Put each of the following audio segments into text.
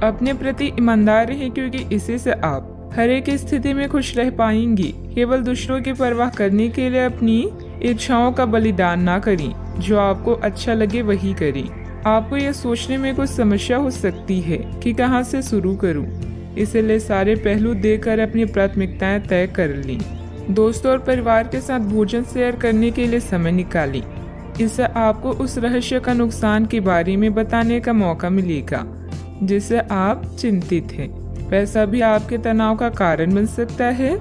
अपने प्रति ईमानदार रहें, क्योंकि इसी से आप हर एक स्थिति में खुश रह पाएंगी। केवल दूसरों की परवाह करने के लिए अपनी इच्छाओं का बलिदान ना करें। जो आपको अच्छा लगे वही करें। आपको यह सोचने में कुछ समस्या हो सकती है कि कहां से शुरू करूं, इसलिए सारे पहलू देखकर अपनी प्राथमिकताएं तय कर ली। दोस्तों और परिवार के साथ भोजन शेयर करने के लिए समय निकालें। इससे आपको उस रहस्य का नुकसान के बारे में बताने का मौका मिलेगा जिससे आप चिंतित हैं। पैसा भी आपके तनाव का कारण बन सकता है।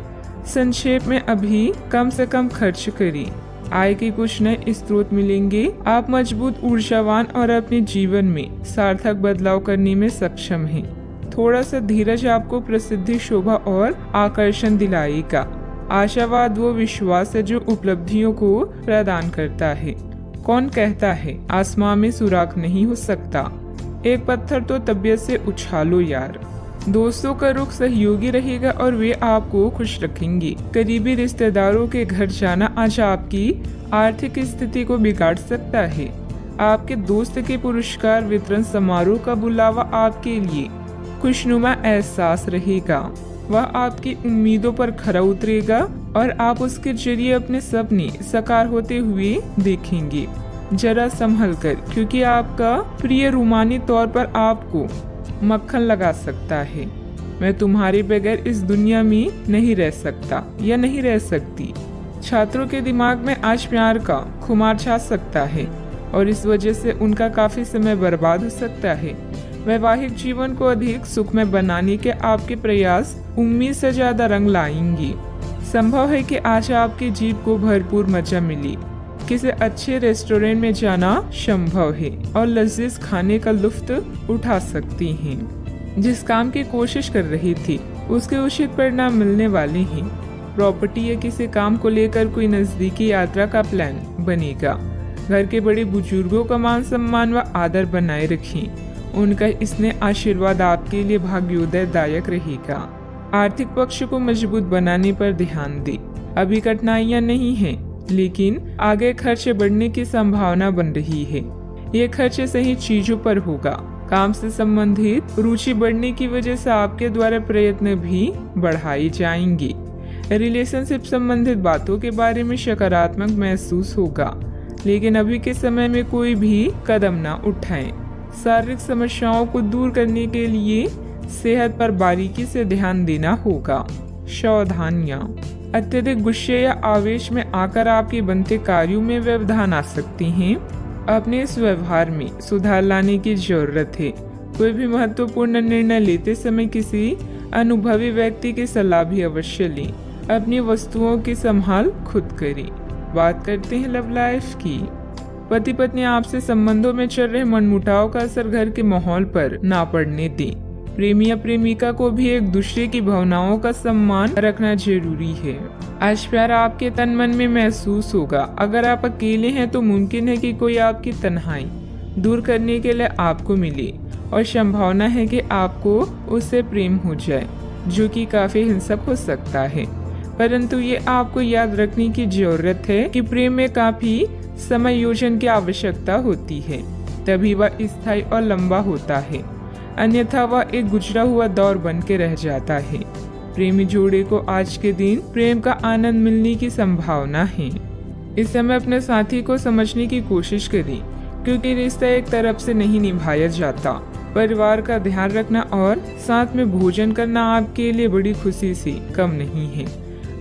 संक्षेप में अभी कम से कम खर्च करें। आय के कुछ नए स्रोत मिलेंगे। आप मजबूत, ऊर्जावान और अपने जीवन में सार्थक बदलाव करने में सक्षम हैं। थोड़ा सा धीरज आपको प्रसिद्धि, शोभा और आकर्षण दिलाएगा। आशावाद वो विश्वास है जो उपलब्धियों को प्रदान करता है। कौन कहता है आसमां में सुराख नहीं हो सकता? एक पत्थर तो तबीयत से उछालो यार। दोस्तों का रुख सहयोगी रहेगा और वे आपको खुश रखेंगे। करीबी रिश्तेदारों के घर जाना आज आपकी आर्थिक स्थिति को बिगाड़ सकता है। आपके दोस्त के पुरस्कार वितरण समारोह का बुलावा आपके लिए खुशनुमा एहसास रहेगा। वह आपकी उम्मीदों पर खरा उतरेगा और आप उसके जरिए अपने सपने साकार होते हुए देखेंगे। जरा संभल कर, क्योंकि आपका प्रिय रूमानी तौर पर आपको मक्खन लगा सकता है। मैं तुम्हारे बगैर इस दुनिया में नहीं रह सकता या नहीं रह सकती। छात्रों के दिमाग में आज प्यार का खुमार छा सकता है और इस वजह से उनका काफी समय बर्बाद हो सकता है। वैवाहिक जीवन को अधिक सुखमय बनाने के आपके प्रयास उम्मीद से ज्यादा रंग लाएंगे। संभव है कि आज आपकी जीभ को भरपूर मजा मिले। किसी अच्छे रेस्टोरेंट में जाना संभव है और लजीज खाने का लुत्फ उठा सकती हैं। जिस काम की कोशिश कर रही थी उसके उचित परिणाम मिलने वाले हैं। प्रॉपर्टी या किसी काम को लेकर कोई नजदीकी यात्रा का प्लान बनेगा। घर के बड़े बुजुर्गों का मान सम्मान व आदर बनाए रखें। उनका स्नेह आशीर्वाद आपके लिए भाग्योदयदायक रहेगा। आर्थिक पक्ष को मजबूत बनाने पर ध्यान दें। अभी कठिनाइयां नहीं हैं, लेकिन आगे खर्च बढ़ने की संभावना बन रही है। ये खर्च सही चीजों पर होगा। काम से संबंधित रुचि बढ़ने की वजह से आपके द्वारा प्रयत्न भी बढ़ाए जाएंगे। रिलेशनशिप संबंधित बातों के बारे में सकारात्मक महसूस होगा, लेकिन अभी के समय में कोई भी कदम ना उठाएं। शारीरिक समस्याओं को दूर करने के लिए सेहत पर बारीकी से ध्यान देना होगा। सावधानियां, अत्यधिक गुस्से या आवेश में आकर आपके बनते कार्यों में व्यवधान आ सकते हैं। अपने इस व्यवहार में सुधार लाने की जरूरत है। कोई भी महत्वपूर्ण निर्णय लेते समय किसी अनुभवी व्यक्ति की सलाह भी अवश्य लें। अपनी वस्तुओं की संभाल खुद करें। बात करते हैं लव लाइफ की। पति पत्नी आपसे संबंधों में चल रहे मनमुटाव का असर घर के माहौल पर ना पड़ने दें। प्रेमी या प्रेमिका को भी एक दूसरे की भावनाओं का सम्मान रखना जरूरी है। आज प्यार आपके तन मन में महसूस होगा। अगर आप अकेले हैं तो मुमकिन है कि कोई आपकी तन्हाई दूर करने के लिए आपको मिले और संभावना है कि आपको उससे प्रेम हो जाए, जो कि काफी हिंसक हो सकता है। परंतु ये आपको याद रखने की जरूरत है कि प्रेम में काफी समायोजन की आवश्यकता होती है, तभी वह स्थायी और लंबा होता है। अन्यथा वह एक गुजरा हुआ दौर बन के रह जाता है। प्रेमी जोड़े को आज के दिन प्रेम का आनंद मिलने की संभावना है। इस समय अपने साथी को समझने की कोशिश करें, क्योंकि रिश्ता एक तरफ से नहीं निभाया जाता। परिवार का ध्यान रखना और साथ में भोजन करना आपके लिए बड़ी खुशी से कम नहीं है।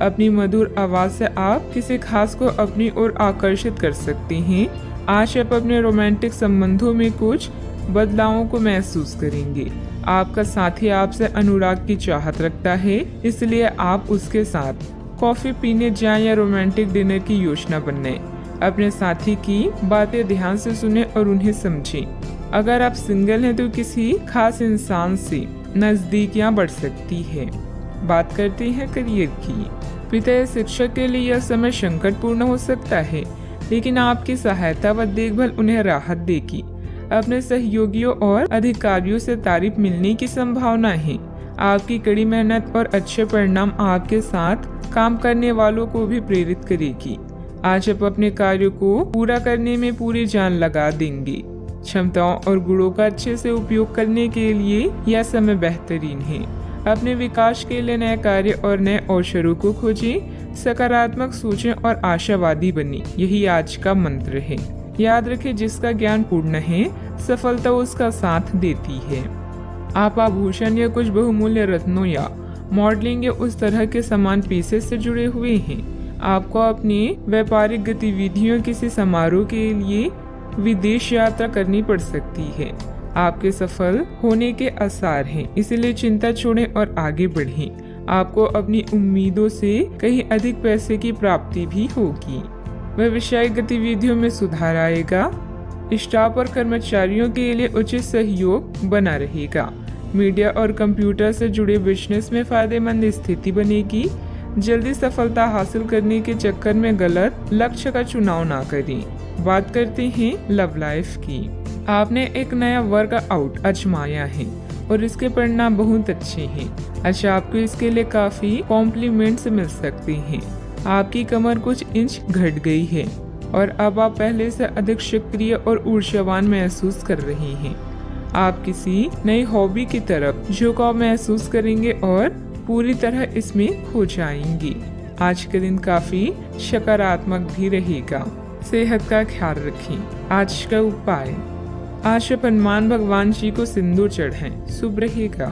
अपनी मधुर आवाज से आप किसी खास को अपनी ओर आकर्षित कर सकते हैं। आज आप अपने रोमांटिक संबंधों में कुछ बदलावों को महसूस करेंगे। आपका साथी आपसे अनुराग की चाहत रखता है, इसलिए आप उसके साथ कॉफी पीने जाएं या रोमांटिक डिनर की योजना बनाएं। अपने साथी की बातें ध्यान से सुने और उन्हें समझें। अगर आप सिंगल हैं तो किसी खास इंसान से नजदीकियां बढ़ सकती है। बात करते हैं करियर की। पिता या शिक्षक के लिए यह समय संकटपूर्ण हो सकता है, लेकिन आपकी सहायता व देखभाल उन्हें राहत देगी। अपने सहयोगियों और अधिकारियों से तारीफ मिलने की संभावना है। आपकी कड़ी मेहनत और अच्छे परिणाम आपके साथ काम करने वालों को भी प्रेरित करेगी। आज आप अपने कार्यों को पूरा करने में पूरी जान लगा देंगे। क्षमताओं और गुणों का अच्छे से उपयोग करने के लिए यह समय बेहतरीन है। अपने विकास के लिए नए कार्य और नए अवसरों को खोजें, सकारात्मक सोचें और आशावादी बने। यही आज का मंत्र है। याद रखें, जिसका ज्ञान पूर्ण है, सफलता उसका साथ देती है। आप आभूषण या कुछ बहुमूल्य रत्नों या मॉडलिंग या उस तरह के सामान पेशे से जुड़े हुए हैं। आपको अपनी व्यापारिक गतिविधियों किसी समारोह के लिए विदेश यात्रा करनी पड़ सकती है। आपके सफल होने के आसार हैं, इसलिए चिंता छोड़ें और आगे बढ़ें। आपको अपनी उम्मीदों से कहीं अधिक पैसे की प्राप्ति भी होगी। व्यवसायिक गतिविधियों में सुधार आएगा। स्टाफ और कर्मचारियों के लिए उचित सहयोग बना रहेगा। मीडिया और कंप्यूटर से जुड़े बिजनेस में फायदेमंद स्थिति बनेगी। जल्दी सफलता हासिल करने के चक्कर में गलत लक्ष्य का चुनाव ना करें। बात करते हैं लव लाइफ की। आपने एक नया वर्कआउट आजमाया है और इसके परिणाम बहुत अच्छे हैं। अच्छा, आपको इसके लिए काफी कॉम्प्लीमेंट्स मिल सकते हैं। आपकी कमर कुछ इंच घट गई है और अब आप पहले से अधिक सक्रिय और ऊर्जावान महसूस कर रहे हैं। आप किसी नई हॉबी की तरफ झुकाव महसूस करेंगे और पूरी तरह इसमें खो जाएंगी। आज का दिन काफी सकारात्मक भी रहेगा। सेहत का ख्याल रखें। आज का उपाय, आज हनुमान भगवान जी को सिंदूर चढ़ाएं, शुभ रहेगा।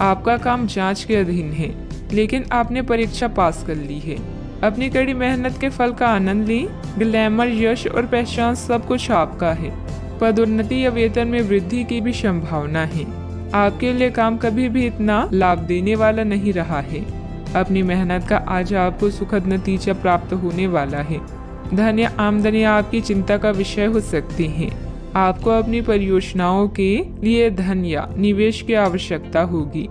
आपका काम जांच के अधीन है, लेकिन आपने परीक्षा पास कर ली है। अपनी कड़ी मेहनत के फल का आनंद लें। ग्लैमर, यश और पहचान सब कुछ आपका है। पदोन्नति या वेतन में वृद्धि की भी संभावना है। आपके लिए काम कभी भी इतना लाभ देने वाला नहीं रहा है। अपनी मेहनत का आज आपको सुखद नतीजा प्राप्त होने वाला है। धन या आमदनी आपकी चिंता का विषय हो सकती है। आपको अपनी परियोजनाओं के लिए धन या निवेश की आवश्यकता होगी।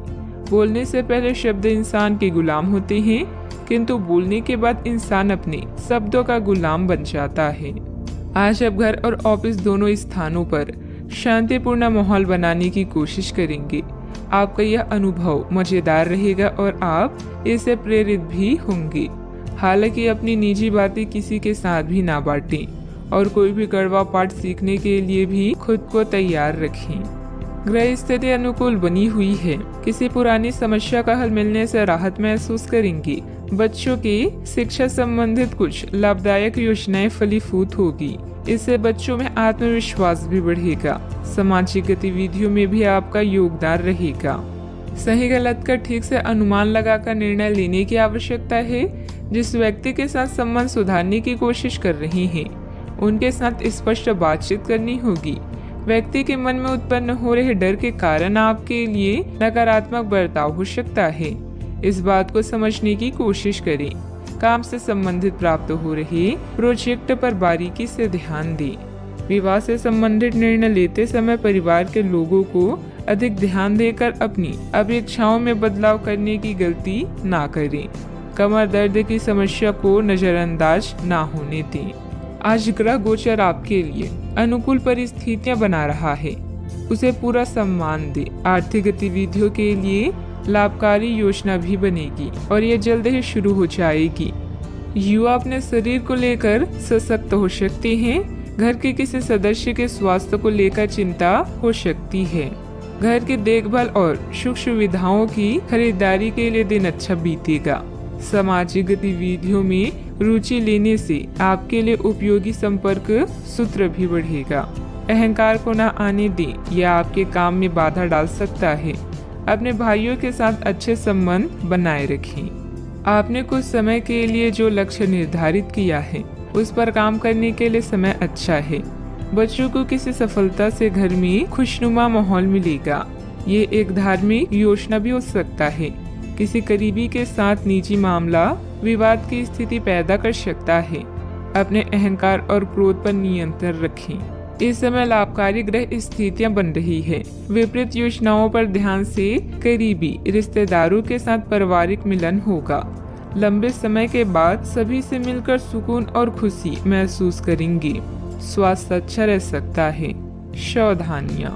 बोलने से पहले शब्द इंसान के गुलाम होते हैं, किंतु बोलने के बाद इंसान अपने शब्दों का गुलाम बन जाता है। आज आप घर और ऑफिस दोनों स्थानों पर शांतिपूर्ण माहौल बनाने की कोशिश करेंगे। आपका यह अनुभव मजेदार रहेगा और आप इससे प्रेरित भी होंगे। हालांकि अपनी निजी बातें किसी के साथ भी ना बांटें और कोई भी कड़वा पाठ सीखने के लिए भी खुद को तैयार रखें। ग्रह स्थिति अनुकूल बनी हुई है। किसी पुरानी समस्या का हल मिलने से राहत महसूस करेंगे। बच्चों की शिक्षा संबंधित कुछ लाभदायक योजनाएं फलीभूत होगी। इससे बच्चों में आत्मविश्वास भी बढ़ेगा। सामाजिक गतिविधियों में भी आपका योगदान रहेगा। सही गलत का ठीक से अनुमान लगाकर निर्णय लेने की आवश्यकता है। जिस व्यक्ति के साथ संबंध सुधारने की कोशिश कर रहे हैं, उनके साथ स्पष्ट बातचीत करनी होगी। व्यक्ति के मन में उत्पन्न हो रहे डर के कारण आपके लिए नकारात्मक बर्ताव हो सकता है। इस बात को समझने की कोशिश करें। काम से संबंधित प्राप्त हो रहे प्रोजेक्ट पर बारीकी से ध्यान दें। विवाह से संबंधित निर्णय लेते समय परिवार के लोगों को अधिक ध्यान देकर अपनी अपेक्षाओं में बदलाव करने की गलती ना करें। कमर दर्द की समस्या को नजरअंदाज ना होने दें। आज ग्रह गोचर आपके लिए अनुकूल परिस्थितियां बना रहा है, उसे पूरा सम्मान दें। आर्थिक गतिविधियों के लिए लाभकारी योजना भी बनेगी और ये जल्द ही शुरू हो जाएगी। युवा अपने शरीर को लेकर सशक्त हो सकते हैं। घर के किसी सदस्य के स्वास्थ्य को लेकर चिंता हो सकती है। घर की देखभाल और सुख सुविधाओं की खरीदारी के लिए दिन अच्छा बीतेगा। सामाजिक गतिविधियों में रुचि लेने से आपके लिए उपयोगी संपर्क सूत्र भी बढ़ेगा। अहंकार को न आने दें, यह आपके काम में बाधा डाल सकता है। अपने भाइयों के साथ अच्छे संबंध बनाए रखें। आपने कुछ समय के लिए जो लक्ष्य निर्धारित किया है, उस पर काम करने के लिए समय अच्छा है। बच्चों को किसी सफलता से घर में खुशनुमा माहौल मिलेगा। ये एक धार्मिक योजना भी हो सकता है। किसी करीबी के साथ निजी मामला विवाद की स्थिति पैदा कर सकता है। अपने अहंकार और क्रोध पर नियंत्रण रखें। इस समय लाभकारी ग्रह स्थितियां बन रही है। विपरीत योजनाओं पर ध्यान से करीबी रिश्तेदारों के साथ पारिवारिक मिलन होगा। लंबे समय के बाद सभी से मिलकर सुकून और खुशी महसूस करेंगे। स्वास्थ्य अच्छा रह सकता है। सावधानियां,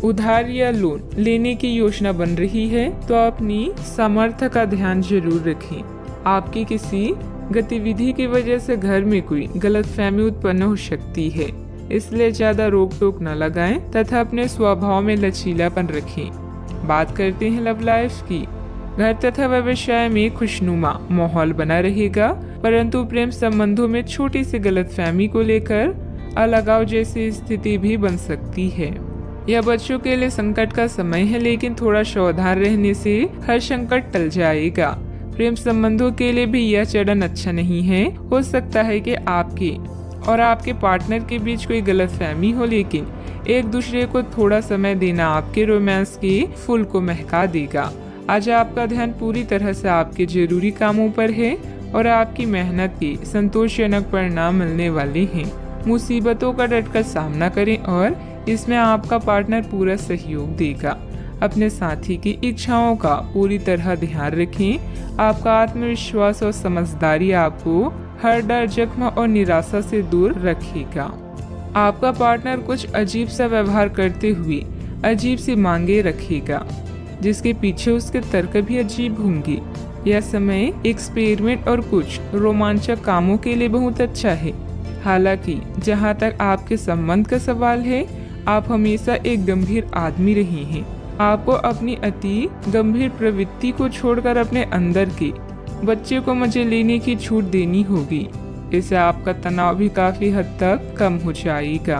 उधार या लोन लेने की योजना बन रही है तो अपनी सामर्थ्य का ध्यान जरूर रखें। आपकी किसी गतिविधि की वजह से घर में कोई गलतफहमी उत्पन्न हो सकती है। इसलिए ज्यादा रोक टोक न लगाएं तथा अपने स्वभाव में लचीलापन रखें। बात करते हैं लव लाइफ की। घर तथा व्यवसाय में खुशनुमा माहौल बना रहेगा, परंतु प्रेम संबंधों में छोटी सी गलतफहमी को लेकर अलगाव जैसी स्थिति भी बन सकती है। यह बच्चों के लिए संकट का समय है, लेकिन थोड़ा सावधान रहने से हर संकट टल जाएगा। प्रेम संबंधों के लिए भी यह चरण अच्छा नहीं है। हो सकता है कि आपके और आपके पार्टनर के बीच कोई गलतफहमी हो, लेकिन एक दूसरे को थोड़ा समय देना आपके रोमांस के फूल को महका देगा। आज आपका ध्यान पूरी तरह से आपके जरूरी कामों पर है और आपकी मेहनत के संतोषजनक परिणाम मिलने वाले हैं। मुसीबतों का डटकर सामना करें और इसमें आपका पार्टनर पूरा सहयोग देगा। अपने साथी की इच्छाओं का पूरी तरह ध्यान रखें। आपका आत्मविश्वास और समझदारी आपको हर डर, जख्म और निराशा से दूर रखेगा। आपका पार्टनर कुछ अजीब सा व्यवहार करते हुए अजीब सी मांगे रखेगा, जिसके पीछे उसके तर्क भी अजीब होंगे। यह समय एक्सपेरिमेंट और कुछ रोमांचक कामों के लिए बहुत अच्छा है। हालांकि जहां तक आपके संबंध का सवाल है, आप हमेशा एक गंभीर आदमी रहे हैं। आपको अपनी अति गंभीर प्रवृत्ति को छोड़कर अपने अंदर के बच्चे को मजे लेने की छूट देनी होगी। इससे आपका तनाव भी काफी हद तक कम हो जाएगा।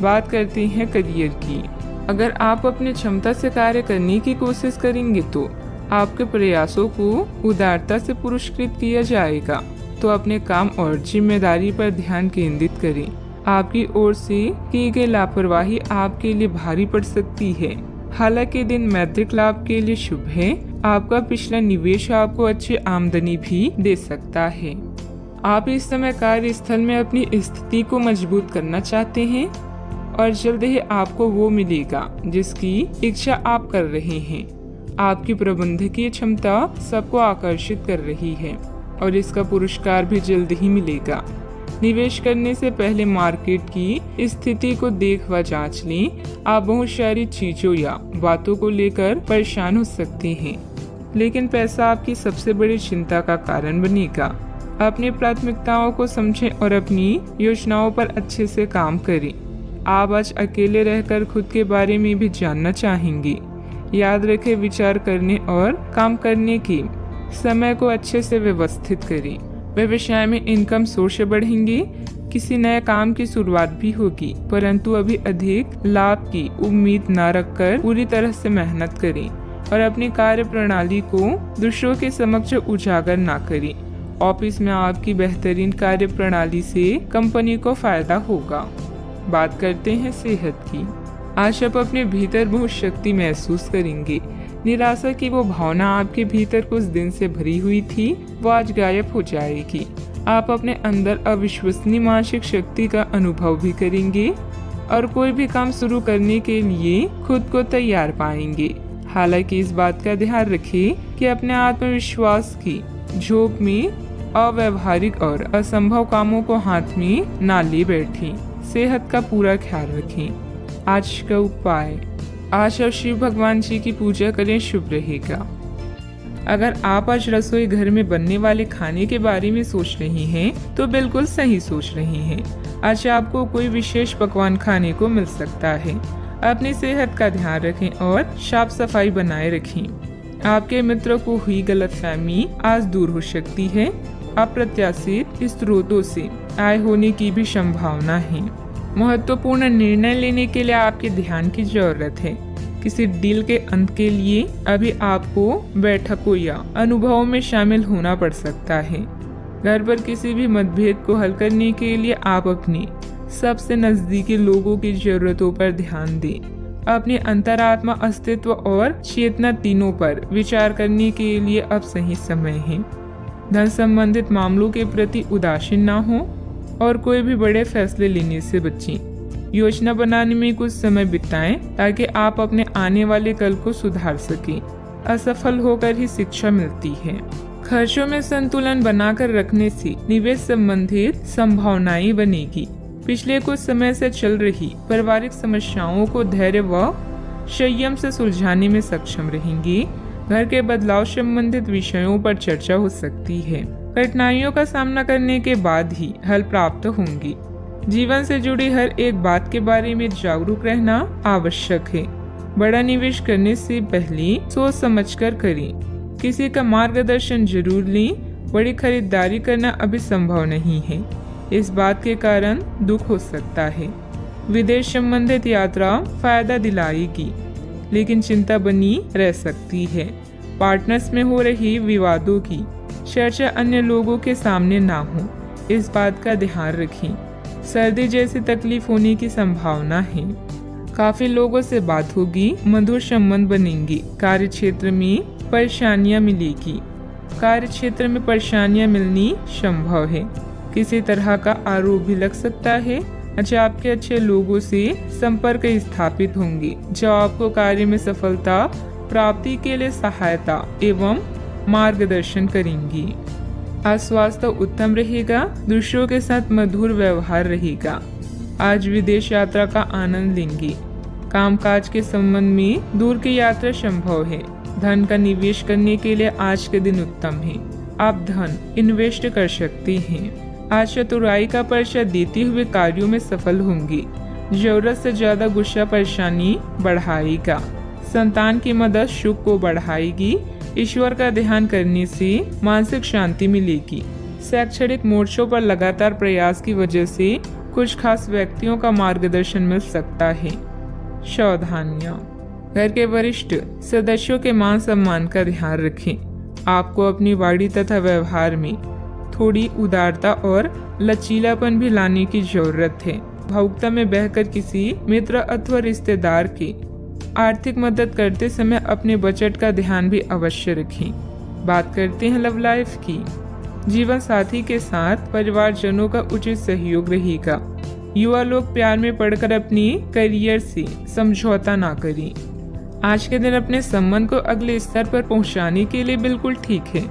बात करते हैं करियर की। अगर आप अपनी क्षमता से कार्य करने की कोशिश करेंगे तो आपके प्रयासों को उदारता से पुरस्कृत किया जाएगा। तो अपने काम और जिम्मेदारी पर ध्यान केंद्रित करें। आपकी ओर से की गई लापरवाही आपके लिए भारी पड़ सकती है। हालांकि दिन मैत्रिक लाभ के लिए शुभ है। आपका पिछला निवेश आपको अच्छी आमदनी भी दे सकता है। आप इस समय कार्यस्थल में अपनी स्थिति को मजबूत करना चाहते हैं और जल्द ही आपको वो मिलेगा जिसकी इच्छा आप कर रहे हैं। आपकी प्रबंधकीय क्षमता सबको आकर्षित कर रही है और इसका पुरस्कार भी जल्द ही मिलेगा। निवेश करने से पहले मार्केट की स्थिति को देख व जांच लें। आप बहुत सारी चीजों या बातों को लेकर परेशान हो सकते हैं, लेकिन पैसा आपकी सबसे बड़ी चिंता का कारण बनेगा। अपनी प्राथमिकताओं को समझें और अपनी योजनाओं पर अच्छे से काम करें। आप आज अकेले रहकर खुद के बारे में भी जानना चाहेंगे। याद रखें, विचार करने और काम करने के समय को अच्छे से व्यवस्थित करें। व्यवसाय में इनकम सोर्स बढ़ेंगे। किसी नए काम की शुरुआत भी होगी, परंतु अभी अधिक लाभ की उम्मीद न रखकर पूरी तरह से मेहनत करें और अपनी कार्य प्रणाली को दूसरों के समक्ष उजागर न करें। ऑफिस में आपकी बेहतरीन कार्य प्रणाली से कंपनी को फायदा होगा। बात करते हैं सेहत की। आज आप अपने भीतर बहुत शक्ति महसूस करेंगे। निराशा की वो भावना आपके भीतर कुछ दिन से भरी हुई थी, वो आज गायब हो जाएगी। आप अपने अंदर अविश्वसनीय मानसिक शक्ति का अनुभव भी करेंगे और कोई भी काम शुरू करने के लिए खुद को तैयार पाएंगे। हालांकि इस बात का ध्यान रखें कि अपने आत्मविश्वास की झोंक में अव्यवहारिक और असंभव कामों को हाथ में ना ले बैठें। सेहत का पूरा ख्याल रखें। आज का उपाय, आज आप शिव भगवान जी की पूजा करें, शुभ रहेगा। अगर आप आज रसोई घर में बनने वाले खाने के बारे में सोच रहे हैं तो बिल्कुल सही सोच रहे हैं। आज आपको कोई विशेष पकवान खाने को मिल सकता है। अपनी सेहत का ध्यान रखें और साफ सफाई बनाए रखें। आपके मित्रों को हुई गलतफहमी आज दूर हो सकती है। अप्रत्याशित स्रोतों से आय होने की भी संभावना है। महत्वपूर्ण निर्णय लेने के लिए आपके ध्यान की जरूरत है। किसी डील के अंत के लिए अभी आपको बैठकों या अनुभवों में शामिल होना पड़ सकता है। घर पर किसी भी मतभेद को हल करने के लिए आप अपने सबसे नजदीकी लोगों की जरूरतों पर ध्यान दें। अपने अंतरात्मा, अस्तित्व और चेतना तीनों पर विचार करने के लिए अब सही समय है। धन संबंधित मामलों के प्रति उदासीन न हो और कोई भी बड़े फैसले लेने से बचें। योजना बनाने में कुछ समय बिताएं ताकि आप अपने आने वाले कल को सुधार सकें। असफल होकर ही शिक्षा मिलती है। खर्चों में संतुलन बनाकर रखने से निवेश संबंधित संभावनाएं बनेगी। पिछले कुछ समय से चल रही पारिवारिक समस्याओं को धैर्य व संयम से सुलझाने में सक्षम रहेंगे। घर के बदलाव संबंधित विषयों पर चर्चा हो सकती है। कठिनाइयों का सामना करने के बाद ही हल प्राप्त होंगी। जीवन से जुड़ी हर एक बात के बारे में जागरूक रहना आवश्यक है। बड़ा निवेश करने से पहले सोच समझकर करें। किसी का मार्गदर्शन जरूर लें। बड़ी खरीदारी करना अभी संभव नहीं है। इस बात के कारण दुख हो सकता है। विदेश संबंधित यात्रा फायदा दिलाएगी, लेकिन चिंता बनी रह सकती है। पार्टनर्स में हो रही विवादों की चर्चा अन्य लोगों के सामने ना हो, इस बात का ध्यान रखें। सर्दी जैसी तकलीफ होने की संभावना है। काफी लोगों से बात होगी, मधुर संबंध बनेंगे। कार्य क्षेत्र में परेशानियां मिलेगी। कार्य क्षेत्र में परेशानियां मिलनी संभव है। किसी तरह का आरोप भी लग सकता है। अच्छा, आपके अच्छे लोगों से संपर्क स्थापित होंगे जो आपको कार्य में सफलता प्राप्ति के लिए सहायता एवं मार्गदर्शन करेंगी। आज स्वास्थ्य उत्तम रहेगा। दूसरों के साथ मधुर व्यवहार रहेगा। आज विदेश यात्रा का आनंद लेंगे। कामकाज के संबंध में दूर की यात्रा संभव है। धन का निवेश करने के लिए आज के दिन उत्तम है। आप धन इन्वेस्ट कर सकते हैं। आज चतुराई का परिचय देते हुए कार्यों में सफल होंगे। जरूरत से ज्यादा गुस्सा परेशानी बढ़ाएगा। संतान की मदद सुख को बढ़ाएगी। ईश्वर का ध्यान करने से मानसिक शांति मिलेगी। शैक्षणिक मोर्चों पर लगातार प्रयास की वजह से कुछ खास व्यक्तियों का मार्गदर्शन मिल सकता है। सावधानियां। घर के वरिष्ठ सदस्यों के मान सम्मान का ध्यान रखें। आपको अपनी वाणी तथा व्यवहार में थोड़ी उदारता और लचीलापन भी लाने की जरूरत है। भावुकता में बहकर किसी मित्र अथवा रिश्तेदार की आर्थिक मदद करते समय अपने बजट का ध्यान भी अवश्य रखें। बात करते हैं लव लाइफ की। जीवन साथी के साथ परिवारजनों का उचित सहयोग रहेगा। युवा लोग प्यार में पड़कर अपनी करियर से समझौता ना करें। आज के दिन अपने संबंध को अगले स्तर पर पहुंचाने के लिए बिल्कुल ठीक है।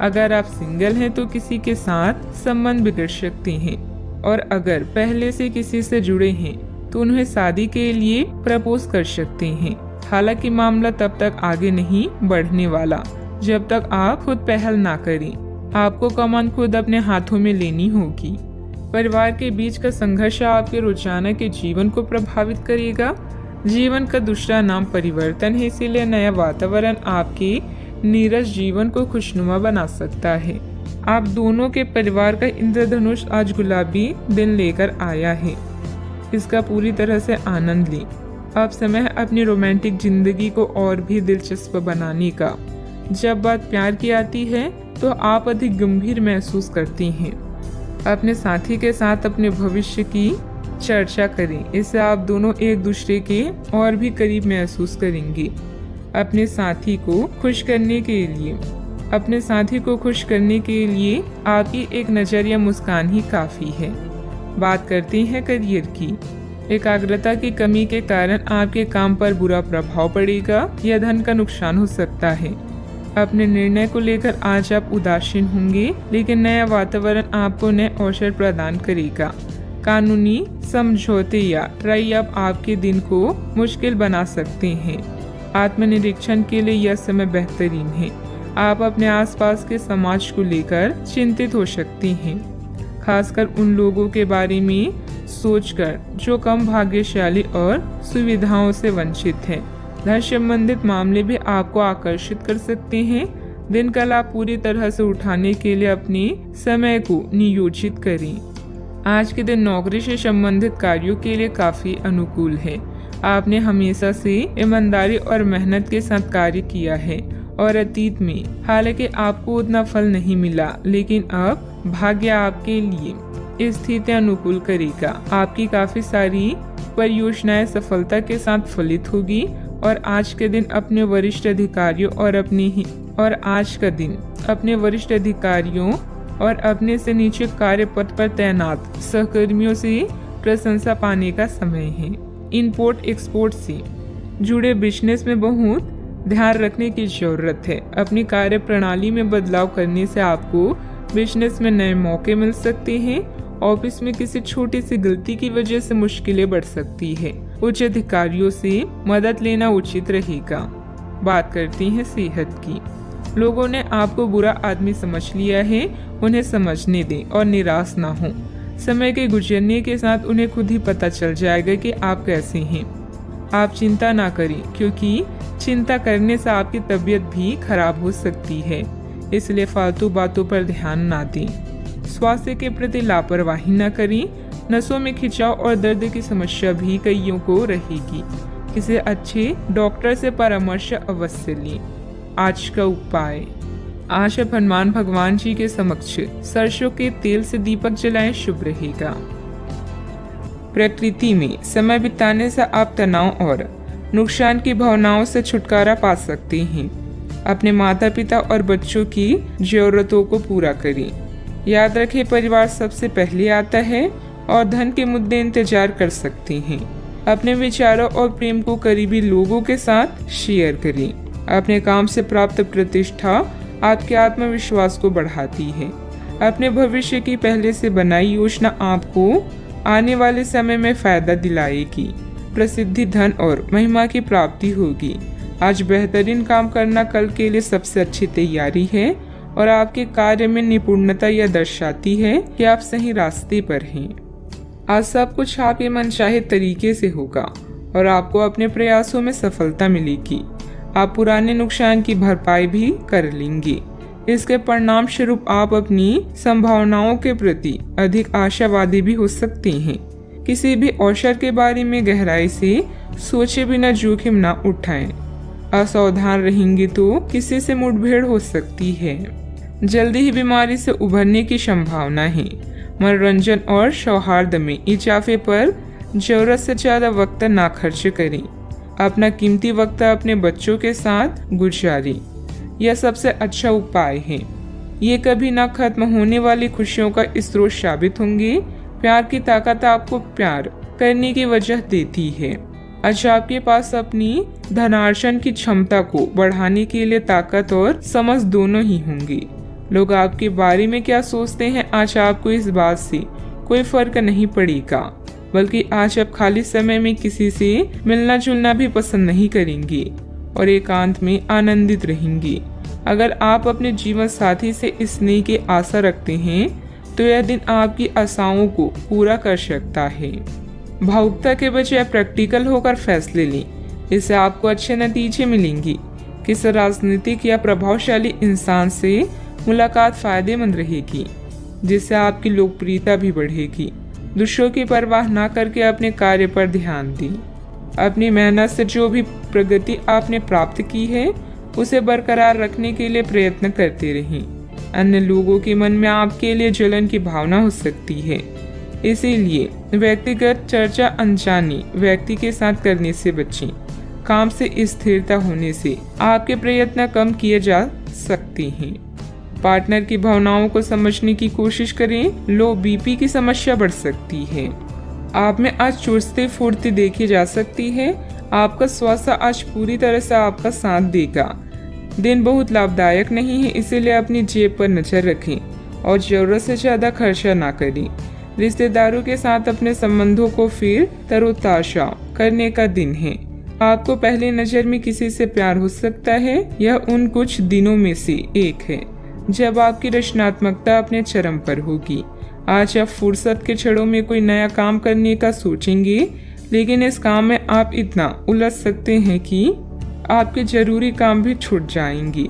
अगर आप सिंगल हैं तो किसी के साथ संबंध बिगड़ सकते हैं, और अगर पहले से किसी से जुड़े हैं तो उन्हें शादी के लिए प्रपोज कर सकते हैं। हालांकि मामला तब तक आगे नहीं बढ़ने वाला जब तक आप खुद पहल ना करें। आपको कमान खुद अपने हाथों में लेनी होगी। परिवार के बीच का संघर्ष आपके रोजाना के जीवन को प्रभावित करेगा। जीवन का दूसरा नाम परिवर्तन है, इसीलिए नया वातावरण आपके नीरस जीवन को खुशनुमा बना सकता है। आप दोनों के परिवार का इंद्रधनुष आज गुलाबी दिन लेकर आया है। इसका पूरी तरह से आनंद लें। अब समय है अपनी रोमांटिक जिंदगी को और भी दिलचस्प बनाने का। जब बात प्यार की आती है तो आप अधिक गंभीर महसूस करती हैं। अपने साथी के साथ अपने भविष्य की चर्चा करें। इससे आप दोनों एक दूसरे के और भी करीब महसूस करेंगे। अपने साथी को खुश करने के लिए आपकी एक नजर या मुस्कान ही काफी है। बात करते हैं करियर की। एकाग्रता की कमी के कारण आपके काम पर बुरा प्रभाव पड़ेगा या धन का नुकसान हो सकता है। अपने निर्णय को लेकर आज आप उदासीन होंगे, लेकिन नया वातावरण आपको नए अवसर प्रदान करेगा। कानूनी समझौते या ट्राई अप आपके दिन को मुश्किल बना सकते हैं। आत्मनिरीक्षण के लिए यह समय बेहतरीन है। आप अपने आसपास के समाज को लेकर चिंतित हो सकती हैं, खासकर उन लोगों के बारे में सोचकर जो कम भाग्यशाली और सुविधाओं से वंचित हैं। धन संबंधित मामले भी आपको आकर्षित कर सकते हैं। दिन का लाभ पूरी तरह से उठाने के लिए अपने समय को नियोजित करें। आज के दिन नौकरी से संबंधित कार्यों के लिए काफी अनुकूल है। आपने हमेशा से ईमानदारी और मेहनत के साथ कार्य किया है और अतीत में हालांकि आपको उतना फल नहीं मिला, लेकिन अब भाग्य आपके लिए स्थिति अनुकूल करेगा। आपकी काफी सारी परियोजनाएं सफलता के साथ फलित होगी और आज के दिन अपने वरिष्ठ अधिकारियों और अपने से नीचे कार्य पथ पर तैनात सहकर्मियों से प्रशंसा पाने का समय है। इंपोर्ट एक्सपोर्ट से जुड़े बिजनेस में बहुत ध्यान रखने की जरूरत है। अपनी कार्य प्रणाली में बदलाव करने से आपको बिजनेस में नए मौके मिल सकते हैं। ऑफिस में किसी छोटी सी गलती की वजह से मुश्किलें बढ़ सकती है। उच्च अधिकारियों से मदद लेना उचित रहेगा। बात करते हैं सेहत की। लोगों ने आपको बुरा आदमी समझ लिया है, उन्हें समझने दें और निराश ना हो। समय के गुजरने के साथ उन्हें खुद ही पता चल जाएगा कि आप कैसे हैं। आप चिंता ना करें, क्योंकि चिंता करने से आपकी तबीयत भी खराब हो सकती है, इसलिए फालतू बातों पर ध्यान ना दें। स्वास्थ्य के प्रति लापरवाही न करें। नसों में खिंचाव और दर्द की समस्या भी कईयों को रहेगी। किसी अच्छे डॉक्टर से परामर्श अवश्य लें। आज का उपाय, आज आप हनुमान भगवान जी के समक्ष सरसों के तेल से दीपक जलाएं, शुभ रहेगा। प्रकृति में समय बिताने से आप तनाव और नुकसान की भावनाओं से छुटकारा पा सकते हैं। अपने माता पिता और बच्चों की जरूरतों को पूरा करें। याद रखें, परिवार सबसे पहले आता है और धन के मुद्दे इंतजार कर सकते हैं। अपने विचारों और प्रेम को करीबी लोगों के साथ शेयर करें। अपने काम से प्राप्त प्रतिष्ठा आपके आत्मविश्वास को बढ़ाती है। अपने भविष्य की पहले से बनाई योजना आपको आने वाले समय में फायदा दिलाएगी। प्रसिद्धि, धन और महिमा की प्राप्ति होगी। आज बेहतरीन काम करना कल के लिए सबसे अच्छी तैयारी है और आपके कार्य में निपुणता यह दर्शाती है कि आप सही रास्ते पर हैं। आज सब कुछ आपके मनचाहे तरीके से होगा और आपको अपने प्रयासों में सफलता मिलेगी। आप पुराने नुकसान की भरपाई भी कर लेंगे। इसके परिणाम स्वरूप आप अपनी संभावनाओं के प्रति अधिक आशावादी भी हो सकते हैं। किसी भी अवसर के बारे में गहराई से सोचे बिना जोखिम न उठाएं। असावधान रहेंगे तो किसी से मुठभेड़ हो सकती है। जल्दी ही बीमारी से उभरने की संभावना है। मनोरंजन और सौहार्द में इजाफे पर जरूरत से ज्यादा वक्त ना खर्च करें। अपना कीमती वक्त अपने बच्चों के साथ गुजारें। यह सबसे अच्छा उपाय है। ये कभी ना खत्म होने वाली खुशियों का स्रोत साबित होंगे। प्यार की ताकत आपको प्यार करने की वजह देती है। आज आपके पास अपनी धनार्जन की क्षमता को बढ़ाने के लिए ताकत और समझ दोनों ही होंगी। लोग आपके बारे में क्या सोचते हैं, आज आपको इस बात से कोई फर्क नहीं पड़ेगा, बल्कि आज आप खाली समय में किसी से मिलना जुलना भी पसंद नहीं करेंगे और एकांत में आनंदित रहेंगे। अगर आप अपने जीवन साथी से स्नेह की आशा रखते हैं तो यह दिन आपकी आशाओं को पूरा कर सकता है। भावुकता के बजाय प्रैक्टिकल होकर फैसले लें, इससे आपको अच्छे नतीजे मिलेंगे। किसी राजनीतिक या प्रभावशाली इंसान से मुलाकात फायदेमंद रहेगी, जिससे आपकी लोकप्रियता भी बढ़ेगी। दूसरों की परवाह न करके अपने कार्य पर ध्यान दें। अपनी मेहनत से जो भी प्रगति आपने प्राप्त की है उसे बरकरार रखने के लिए प्रयत्न करते रहें। अन्य लोगों के मन में आपके लिए जलन की भावना हो सकती है, इसीलिए व्यक्तिगत चर्चा अनजाने व्यक्ति के साथ करने से बचें। काम से स्थिरता होने से आपके प्रयत्न कम किए जा सकते हैं। पार्टनर की भावनाओं को समझने की कोशिश करें। लो बीपी की समस्या बढ़ सकती है। आप में आज चुस्ती फुर्ती देखी जा सकती है। आपका स्वास्थ्य आज पूरी तरह से आपका साथ देगा। दिन बहुत लाभदायक नहीं है, इसीलिए अपनी जेब पर नजर रखें और जरूरत से ज्यादा खर्चा ना करें। रिश्तेदारों के साथ अपने संबंधों को फिर तरोताजा करने का दिन है। आपको पहली नजर में किसी से प्यार हो सकता है। यह उन कुछ दिनों में से एक है जब आपकी रचनात्मकता अपने चरम पर होगी। आज आप फुर्सत के क्षणों में कोई नया काम करने का सोचेंगे, लेकिन इस काम में आप इतना उलझ सकते हैं कि आपके जरूरी काम भी छूट जाएंगे।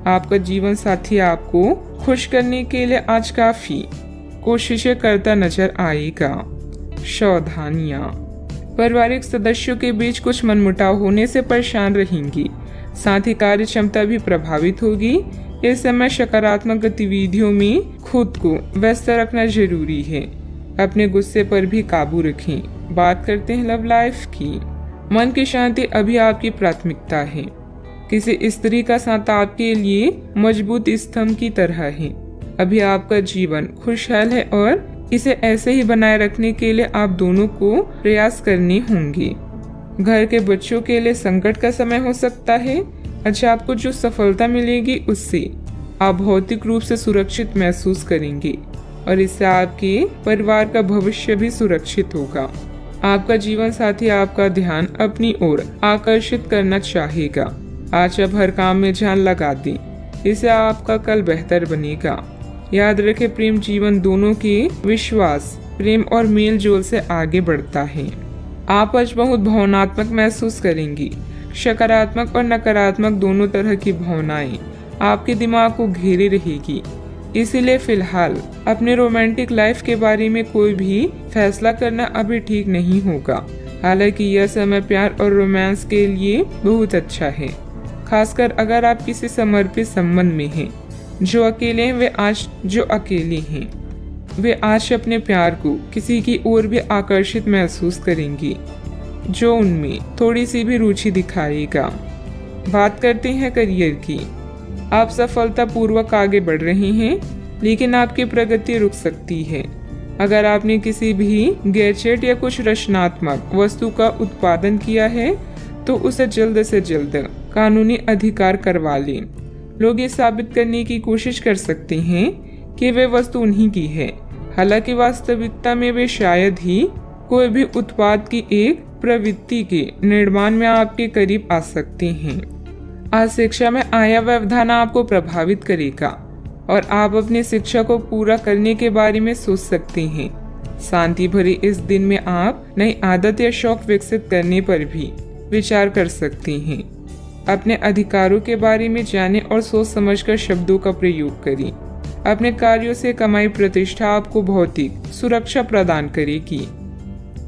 आपका जीवन साथी आपको खुश करने के लिए आज काफी कोशिशें करता नजर आएगा। सावधानियां, पारिवारिक सदस्यों के बीच कुछ मनमुटाव होने से परेशान रहेंगी। साथ ही कार्य क्षमता भी प्रभावित होगी। इस समय सकारात्मक गतिविधियों में खुद को व्यस्त रखना जरूरी है। अपने गुस्से पर भी काबू रखें। बात करते हैं लव लाइफ की। मन की शांति अभी आपकी प्राथमिकता है। किसी स्त्री का साथ आपके लिए मजबूत स्तंभ की तरह है। अभी आपका जीवन खुशहाल है और इसे ऐसे ही बनाए रखने के लिए आप दोनों को प्रयास करने होंगे। घर के बच्चों के लिए संकट का समय हो सकता है। अच्छा, आपको जो सफलता मिलेगी उससे आप भौतिक रूप से सुरक्षित महसूस करेंगे और इससे आपके परिवार का भविष्य भी सुरक्षित होगा। आपका जीवन साथी आपका ध्यान अपनी ओर आकर्षित करना चाहेगा। आज आप हर काम में जान लगा दें, इससे आपका कल बेहतर बनेगा। याद रखें, प्रेम जीवन दोनों के विश्वास प्रेम और मेल जोल से आगे बढ़ता है। आप आज बहुत भावनात्मक महसूस करेंगी। सकारात्मक और नकारात्मक दोनों तरह की भावनाएं आपके दिमाग को घेरे रहेगी। इसीलिए फिलहाल अपने रोमांटिक लाइफ के बारे में कोई भी फैसला करना अभी ठीक नहीं होगा। हालांकि यह समय प्यार और रोमांस के लिए बहुत अच्छा है, खासकर अगर आप किसी समर्पित संबंध में हैं। जो अकेले हैं वे आज अपने प्यार को किसी की ओर भी आकर्षित महसूस करेंगी जो उनमें थोड़ी सी भी रुचि दिखाएगा। बात करते हैं करियर की। आप सफलतापूर्वक आगे बढ़ रहे हैं, लेकिन आपकी प्रगति रुक सकती है। अगर आपने किसी भी गैजेट या कुछ रचनात्मक वस्तु का उत्पादन किया है तो उसे जल्द से जल्द कानूनी अधिकार करवा लें। लोग ये साबित करने की कोशिश कर सकते हैं कि वे वस्तु उन्हीं की है, हालांकि वास्तविकता में वे शायद ही कोई भी उत्पाद की एक प्रवृत्ति के निर्माण में आपके करीब आ सकते हैं। आज शिक्षा में आया व्यवधान आपको प्रभावित करेगा और आप अपनी शिक्षा को पूरा करने के बारे में सोच सकते हैं। शांति भरे इस दिन में आप नई आदत या शौक विकसित करने पर भी विचार कर सकते हैं। अपने अधिकारों के बारे में जानें और सोच समझकर शब्दों का प्रयोग करें। अपने कार्यों से कमाई प्रतिष्ठा आपको भौतिक सुरक्षा प्रदान करेगी।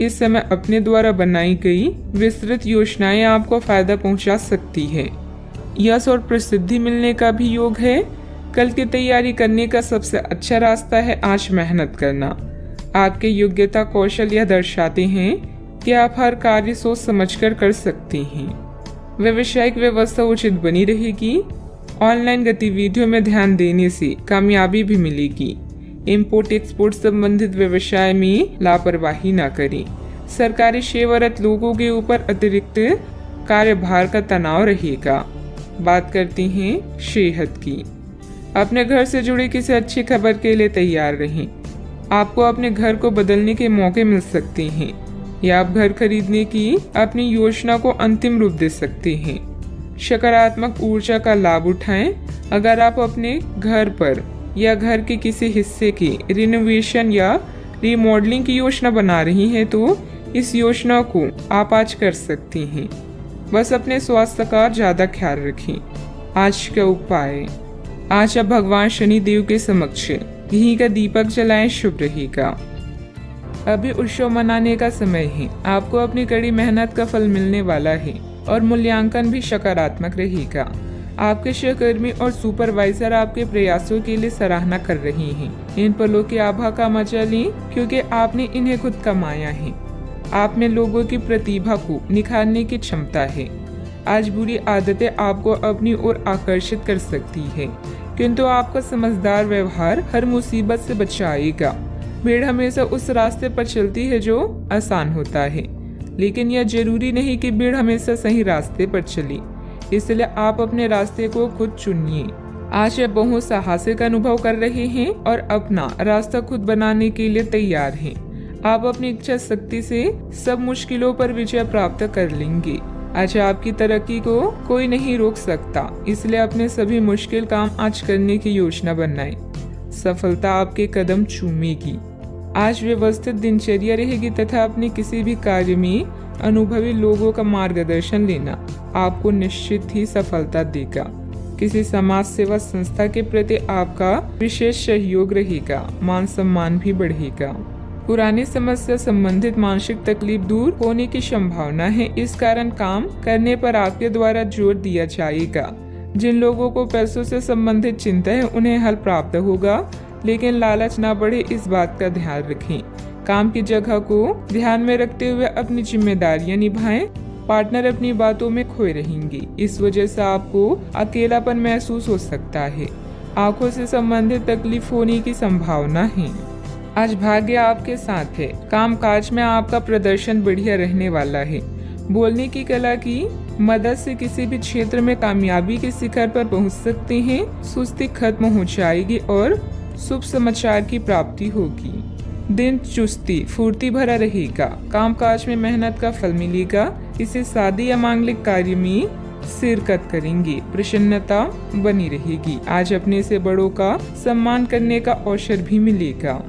इस समय अपने द्वारा बनाई गई विस्तृत योजनाएं आपको फायदा पहुंचा सकती है। यश और प्रसिद्धि मिलने का भी योग है। कल की तैयारी करने का सबसे अच्छा रास्ता है आज मेहनत करना। आपके योग्यता कौशल यह दर्शाते हैं कि आप हर कार्य सोच समझकर कर सकते हैं। व्यावसायिक व्यवस्था उचित बनी रहेगी। ऑनलाइन गतिविधियों में ध्यान देने से कामयाबी भी मिलेगी। इंपोर्ट एक्सपोर्ट संबंधित व्यवसाय में लापरवाही न करें। सरकारी सेवारत लोगों के ऊपर अतिरिक्त कार्यभार का तनाव रहेगा। बात करते हैं सेहत की। अपने घर से जुड़ी किसी अच्छी खबर के लिए तैयार रहें। आपको अपने घर को बदलने के मौके मिल सकते हैं या आप घर खरीदने की अपनी योजना को अंतिम रूप दे सकते हैं। सकारात्मक ऊर्जा का लाभ उठाएं। अगर आप अपने घर पर या घर के किसी हिस्से की रिनोवेशन या रिमॉडलिंग की योजना बना रही हैं तो इस योजना को आप आज कर सकती हैं। बस अपने स्वास्थ्य का ज्यादा ख्याल रखें। आज का उपाय, आज आप भगवान शनि देव के समक्ष घी का दीपक जलाएं, शुभ रहेगा। अभी उत्सव मनाने का समय है। आपको अपनी कड़ी मेहनत का फल मिलने वाला है और मूल्यांकन भी सकारात्मक रहेगा। आपके सहकर्मी और सुपरवाइजर आपके प्रयासों के लिए सराहना कर रहे हैं। इन पलों की आभा का मजा लें क्योंकि आपने इन्हें खुद कमाया है। आप में लोगों की प्रतिभा को निखारने की क्षमता है। आज बुरी आदतें आपको अपनी ओर आकर्षित कर सकती है, किंतु आपका समझदार व्यवहार हर मुसीबत से बचाएगा। भीड़ हमेशा उस रास्ते पर चलती है जो आसान होता है, लेकिन यह जरूरी नहीं कि भीड़ हमेशा सही रास्ते पर चले। इसलिए आप अपने रास्ते को खुद चुनिए। आज आप बहुत साहसिक अनुभव कर रहे हैं और अपना रास्ता खुद बनाने के लिए तैयार हैं। आप अपनी इच्छा शक्ति से सब मुश्किलों पर विजय प्राप्त कर लेंगे। आज आपकी तरक्की को कोई नहीं रोक सकता, इसलिए अपने सभी मुश्किल काम आज करने की योजना बनाएं। सफलता आपके कदम चूमेगी। आज व्यवस्थित दिनचर्या रहेगी तथा अपने किसी भी कार्य में अनुभवी लोगों का मार्गदर्शन लेना आपको निश्चित ही सफलता देगा। किसी समाज सेवा संस्था के प्रति आपका विशेष सहयोग रहेगा। मान सम्मान भी बढ़ेगा। पुरानी समस्या संबंधित मानसिक तकलीफ दूर होने की संभावना है। इस कारण काम करने पर आपके द्वारा जोर दिया जाएगा। जिन लोगों को पैसों से संबंधित चिंता है उन्हें हल प्राप्त होगा, लेकिन लालच ना बढ़े इस बात का ध्यान रखें। काम की जगह को ध्यान में रखते हुए अपनी जिम्मेदारियां निभाएं। पार्टनर अपनी बातों में खोए रहेंगे, इस वजह से आपको अकेलापन महसूस हो सकता है। आंखों से संबंधित तकलीफ होने की संभावना है। आज भाग्य आपके साथ है। काम काज में आपका प्रदर्शन बढ़िया रहने वाला है। बोलने की कला की मदद से किसी भी क्षेत्र में कामयाबी के शिखर पर पहुंच सकते हैं। सुस्ती खत्म हो जाएगी और शुभ समाचार की प्राप्ति होगी। दिन चुस्ती फुर्ती भरा रहेगा। कामकाज में मेहनत का फल मिलेगा। इसे शादी या मांगलिक कार्य में शिरकत करेंगे। प्रसन्नता बनी रहेगी। आज अपने से बड़ों का सम्मान करने का अवसर भी मिलेगा।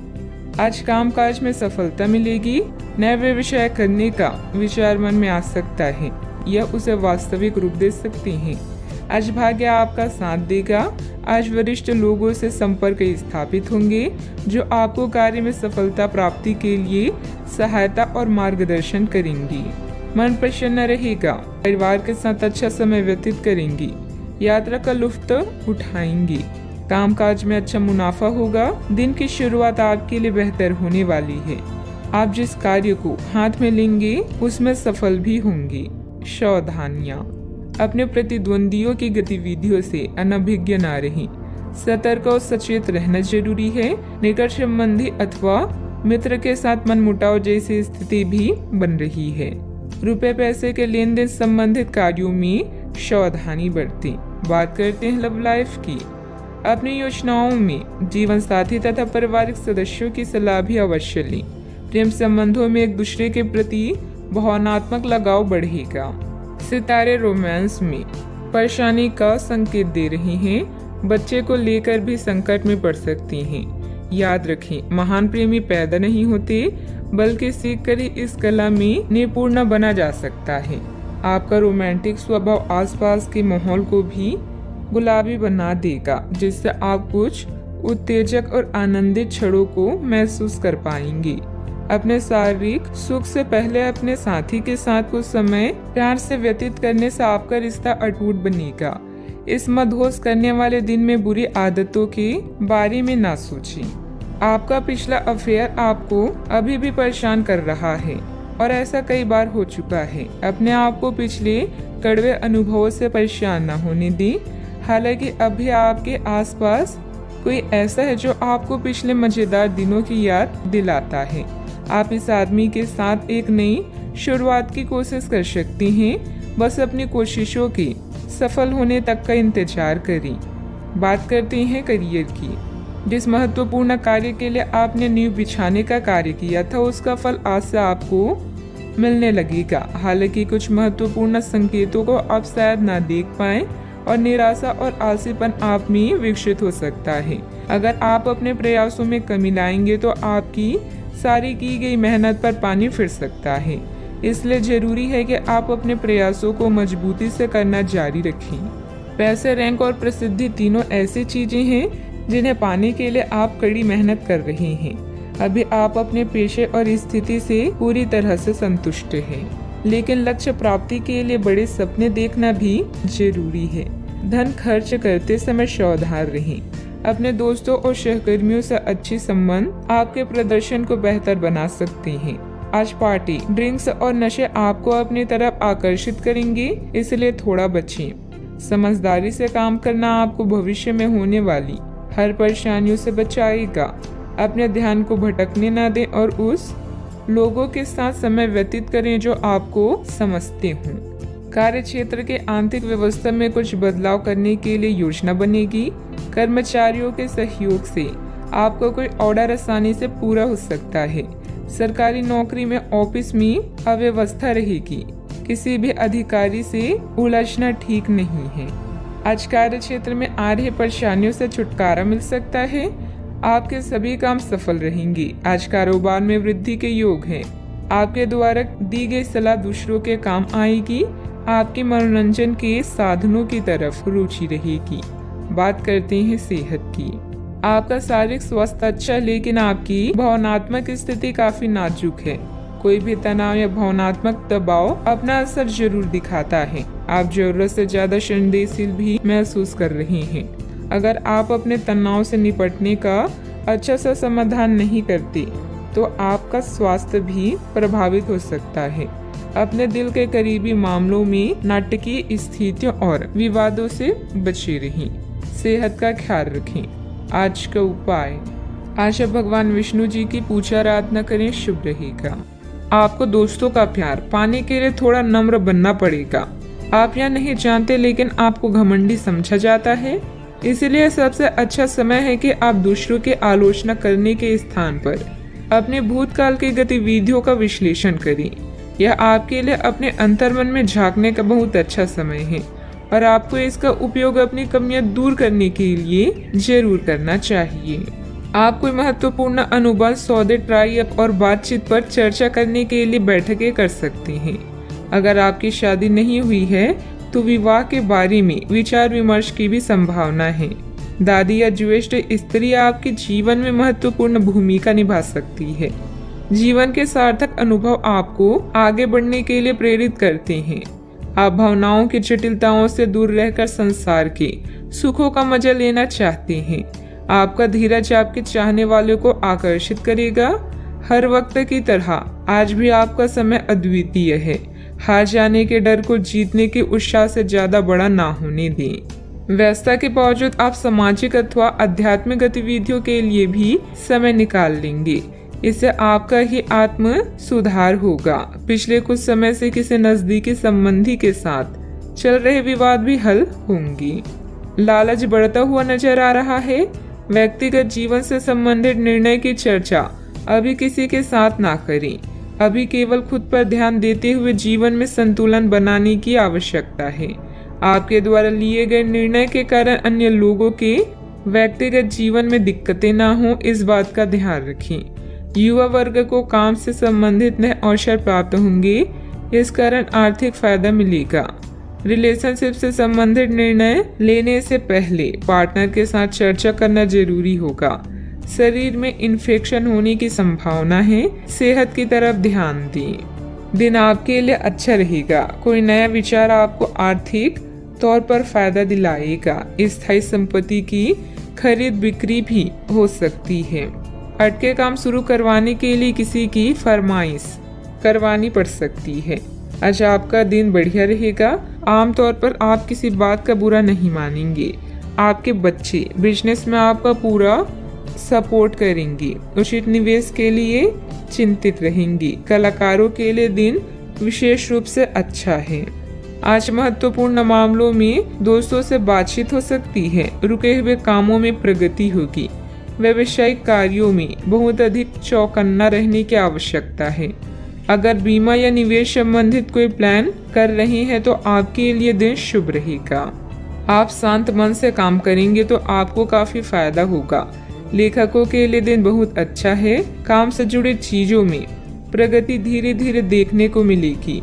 आज कामकाज में सफलता मिलेगी। नए व्यवसाय करने का विचार मन में आ सकता है, यह उसे वास्तविक रूप दे सकते हैं। आज भाग्य आपका साथ देगा। आज वरिष्ठ लोगों से संपर्क स्थापित होंगे जो आपको कार्य में सफलता प्राप्ति के लिए सहायता और मार्गदर्शन करेंगी। मन प्रसन्न रहेगा। परिवार के साथ अच्छा समय व्यतीत करेंगी। यात्रा का लुत्फ उठाएंगी। कामकाज में अच्छा मुनाफा होगा। दिन की शुरुआत आपके लिए बेहतर होने वाली है। आप जिस कार्य को हाथ में लेंगे उसमें सफल भी होंगे। सावधानियां, अपने प्रतिद्वंदियों की गतिविधियों से अनभिज्ञ न रहें। सतर्क और सचेत रहना जरूरी है। निकट संबंधी अथवा मित्र के साथ मनमुटाव जैसी स्थिति भी बन रही है। रुपए पैसे के लेन देन संबंधित कार्यों में सावधानी बरतें। बात करते हैं लव लाइफ की। अपनी योजनाओं में जीवन साथी तथा पारिवारिक सदस्यों की सलाह भी अवश्य लें। प्रेम संबंधों में एक दूसरे के प्रति भावनात्मक लगाव बढ़ेगा। सितारे रोमांस में परेशानी का संकेत दे रहे हैं। बच्चे को लेकर भी संकट में पड़ सकते हैं। याद रखें, महान प्रेमी पैदा नहीं होते बल्कि सीख कर ही इस कला में निपुण बना जा सकता है। आपका रोमांटिक स्वभाव आसपास के माहौल को भी गुलाबी बना देगा, जिससे आप कुछ उत्तेजक और आनंदित क्षणों को महसूस कर पाएंगे। अपने शारीरिक सुख से पहले अपने साथी के साथ कुछ समय प्यार से व्यतीत करने से आपका रिश्ता अटूट बनेगा। इस मदहोश करने वाले दिन में बुरी आदतों के बारे में ना सोचें। आपका पिछला अफेयर आपको अभी भी परेशान कर रहा है और ऐसा कई बार हो चुका है। अपने आप को पिछले कड़वे अनुभवों से परेशान न होने दें। हालांकि अभी आपके आसपास कोई ऐसा है जो आपको पिछले मजेदार दिनों की याद दिलाता है। आप इस आदमी के साथ एक नई शुरुआत की कोशिश कर सकती हैं। बस अपनी कोशिशों के सफल होने तक का इंतजार करें। बात करते हैं करियर की। जिस महत्वपूर्ण कार्य के लिए आपने नींव बिछाने का कार्य किया था उसका फल आज से आपको मिलने लगेगा। हालांकि कुछ महत्वपूर्ण संकेतों को आप शायद ना देख पाएं और निराशा और आलसीपन आप में विकसित हो सकता है। अगर आप अपने प्रयासों में कमी लाएंगे तो आपकी सारी की गई मेहनत पर पानी फिर सकता है। इसलिए जरूरी है कि आप अपने प्रयासों को मजबूती से करना जारी रखें। पैसे, रैंक और प्रसिद्धि तीनों ऐसी चीजें हैं जिन्हें पाने के लिए आप कड़ी मेहनत कर रहे हैं। अभी आप अपने पेशे और स्थिति से पूरी तरह से संतुष्ट हैं, लेकिन लक्ष्य प्राप्ति के लिए बड़े सपने देखना भी जरूरी है। धन खर्च करते समय सावधान रहें। अपने दोस्तों और सहकर्मियों से अच्छे संबंध आपके प्रदर्शन को बेहतर बना सकते हैं। आज पार्टी, ड्रिंक्स और नशे आपको अपनी तरफ आकर्षित करेंगे, इसलिए थोड़ा बचें। समझदारी से काम करना आपको भविष्य में होने वाली हर परेशानियों से बचाएगा। अपने ध्यान को भटकने न दें और उस लोगों के साथ समय व्यतीत करें जो आपको समझते हों। कार्य क्षेत्र के आंतरिक व्यवस्था में कुछ बदलाव करने के लिए योजना बनेगी। कर्मचारियों के सहयोग से आपको कोई ऑर्डर आसानी से पूरा हो सकता है। सरकारी नौकरी में ऑफिस में अव्यवस्था रहेगी। किसी भी अधिकारी से उलझना ठीक नहीं है। आज कार्य क्षेत्र में आ रही परेशानियों से छुटकारा मिल सकता है। आपके सभी काम सफल रहेंगे। आज कारोबार में वृद्धि के योग है। आपके द्वारा दी गई सलाह दूसरों के काम आएगी। आपके मनोरंजन के साधनों की तरफ रुचि रहेगी। बात करते हैं सेहत की। आपका शारीरिक स्वास्थ्य अच्छा, लेकिन आपकी भावनात्मक स्थिति काफी नाजुक है। कोई भी तनाव या भावनात्मक दबाव अपना असर जरूर दिखाता है। आप जरूरत से ज्यादा संवेदनशील भी महसूस कर रहे हैं। अगर आप अपने तनाव से निपटने का अच्छा सा समाधान नहीं करते तो आपका स्वास्थ्य भी प्रभावित हो सकता है। अपने दिल के करीबी मामलों में नाटकीय स्थितियों और विवादों से बचे रहें। सेहत का ख्याल रखें। आज का उपाय, आज भगवान विष्णु जी की पूजा आराधना करें, शुभ रहेगा। आपको दोस्तों का प्यार पाने के लिए थोड़ा नम्र बनना पड़ेगा। आप यह नहीं जानते लेकिन आपको घमंडी समझा जाता है, इसलिए सबसे अच्छा समय है कि आप दूसरों की आलोचना करने के स्थान पर अपने भूतकाल की गतिविधियों का विश्लेषण करें। यह आपके लिए अपने अंतर्मन में झांकने का बहुत अच्छा समय है और आपको इसका उपयोग अपनी कमियां दूर करने के लिए जरूर करना चाहिए। आप कोई महत्वपूर्ण अनुबंध, सौदे, ट्राई अप और बातचीत पर चर्चा करने के लिए बैठकें कर सकते हैं। अगर आपकी शादी नहीं हुई है तो विवाह के बारे में विचार विमर्श की भी संभावना है। दादी या ज्येष्ठ स्त्री आपके जीवन में महत्वपूर्ण भूमिका निभा सकती है। जीवन के सार्थक अनुभव आपको आगे बढ़ने के लिए प्रेरित करते हैं। आप भावनाओं की जटिलताओं से दूर रहकर संसार के सुखों का मजा लेना चाहते हैं। आपका धीरज आपके चाहने वालों को आकर्षित करेगा। हर वक्त की तरह आज भी आपका समय अद्वितीय है। हार जाने के डर को जीतने के उत्साह से ज्यादा बड़ा ना होने दें। व्यस्तता के बावजूद आप सामाजिक अथवा आध्यात्मिक गतिविधियों के लिए भी समय निकाल लेंगे। इससे आपका ही आत्म सुधार होगा। पिछले कुछ समय से किसी नजदीकी संबंधी के साथ चल रहे विवाद भी हल होंगे। लालच बढ़ता हुआ नजर आ रहा है। व्यक्तिगत जीवन से संबंधित निर्णय की चर्चा अभी किसी के साथ ना करें। अभी केवल खुद पर ध्यान देते हुए जीवन में संतुलन बनाने की आवश्यकता है। आपके द्वारा लिए गए निर्णय के कारण अन्य लोगों के व्यक्तिगत जीवन में दिक्कतें ना हो, इस बात का ध्यान रखें। युवा वर्ग को काम से संबंधित नए अवसर प्राप्त होंगे, इस कारण आर्थिक फायदा मिलेगा। रिलेशनशिप से संबंधित निर्णय लेने से पहले पार्टनर के साथ चर्चा करना जरूरी होगा। शरीर में इन्फेक्शन होने की संभावना है, सेहत की तरफ ध्यान दें। दिन आपके लिए अच्छा रहेगा। कोई नया विचार आपको आर्थिक तौर पर फायदा दिलाएगा। स्थायी संपत्ति की खरीद बिक्री भी हो सकती है। अटके काम शुरू करवाने के लिए किसी की फरमाइश करवानी पड़ सकती है। आज आपका दिन बढ़िया रहेगा। आमतौर पर आप किसी बात का बुरा नहीं मानेंगे। आपके बच्चे बिजनेस में आपका पूरा सपोर्ट करेंगे। उचित निवेश के लिए चिंतित रहेंगी। कलाकारों के लिए दिन विशेष रूप से अच्छा है। आज महत्वपूर्ण मामलों में दोस्तों से बातचीत हो सकती है। रुके हुए कामों में प्रगति होगी। व्यावसायिक कार्यों में बहुत अधिक चौकन्ना रहने की आवश्यकता है। अगर बीमा या निवेश संबंधित कोई प्लान कर रहे हैं तो आपके लिए दिन शुभ रहेगा। आप शांत मन से काम करेंगे तो आपको काफी फायदा होगा। लेखकों के लिए दिन बहुत अच्छा है। काम से जुड़े चीजों में प्रगति धीरे धीरे देखने को मिलेगी।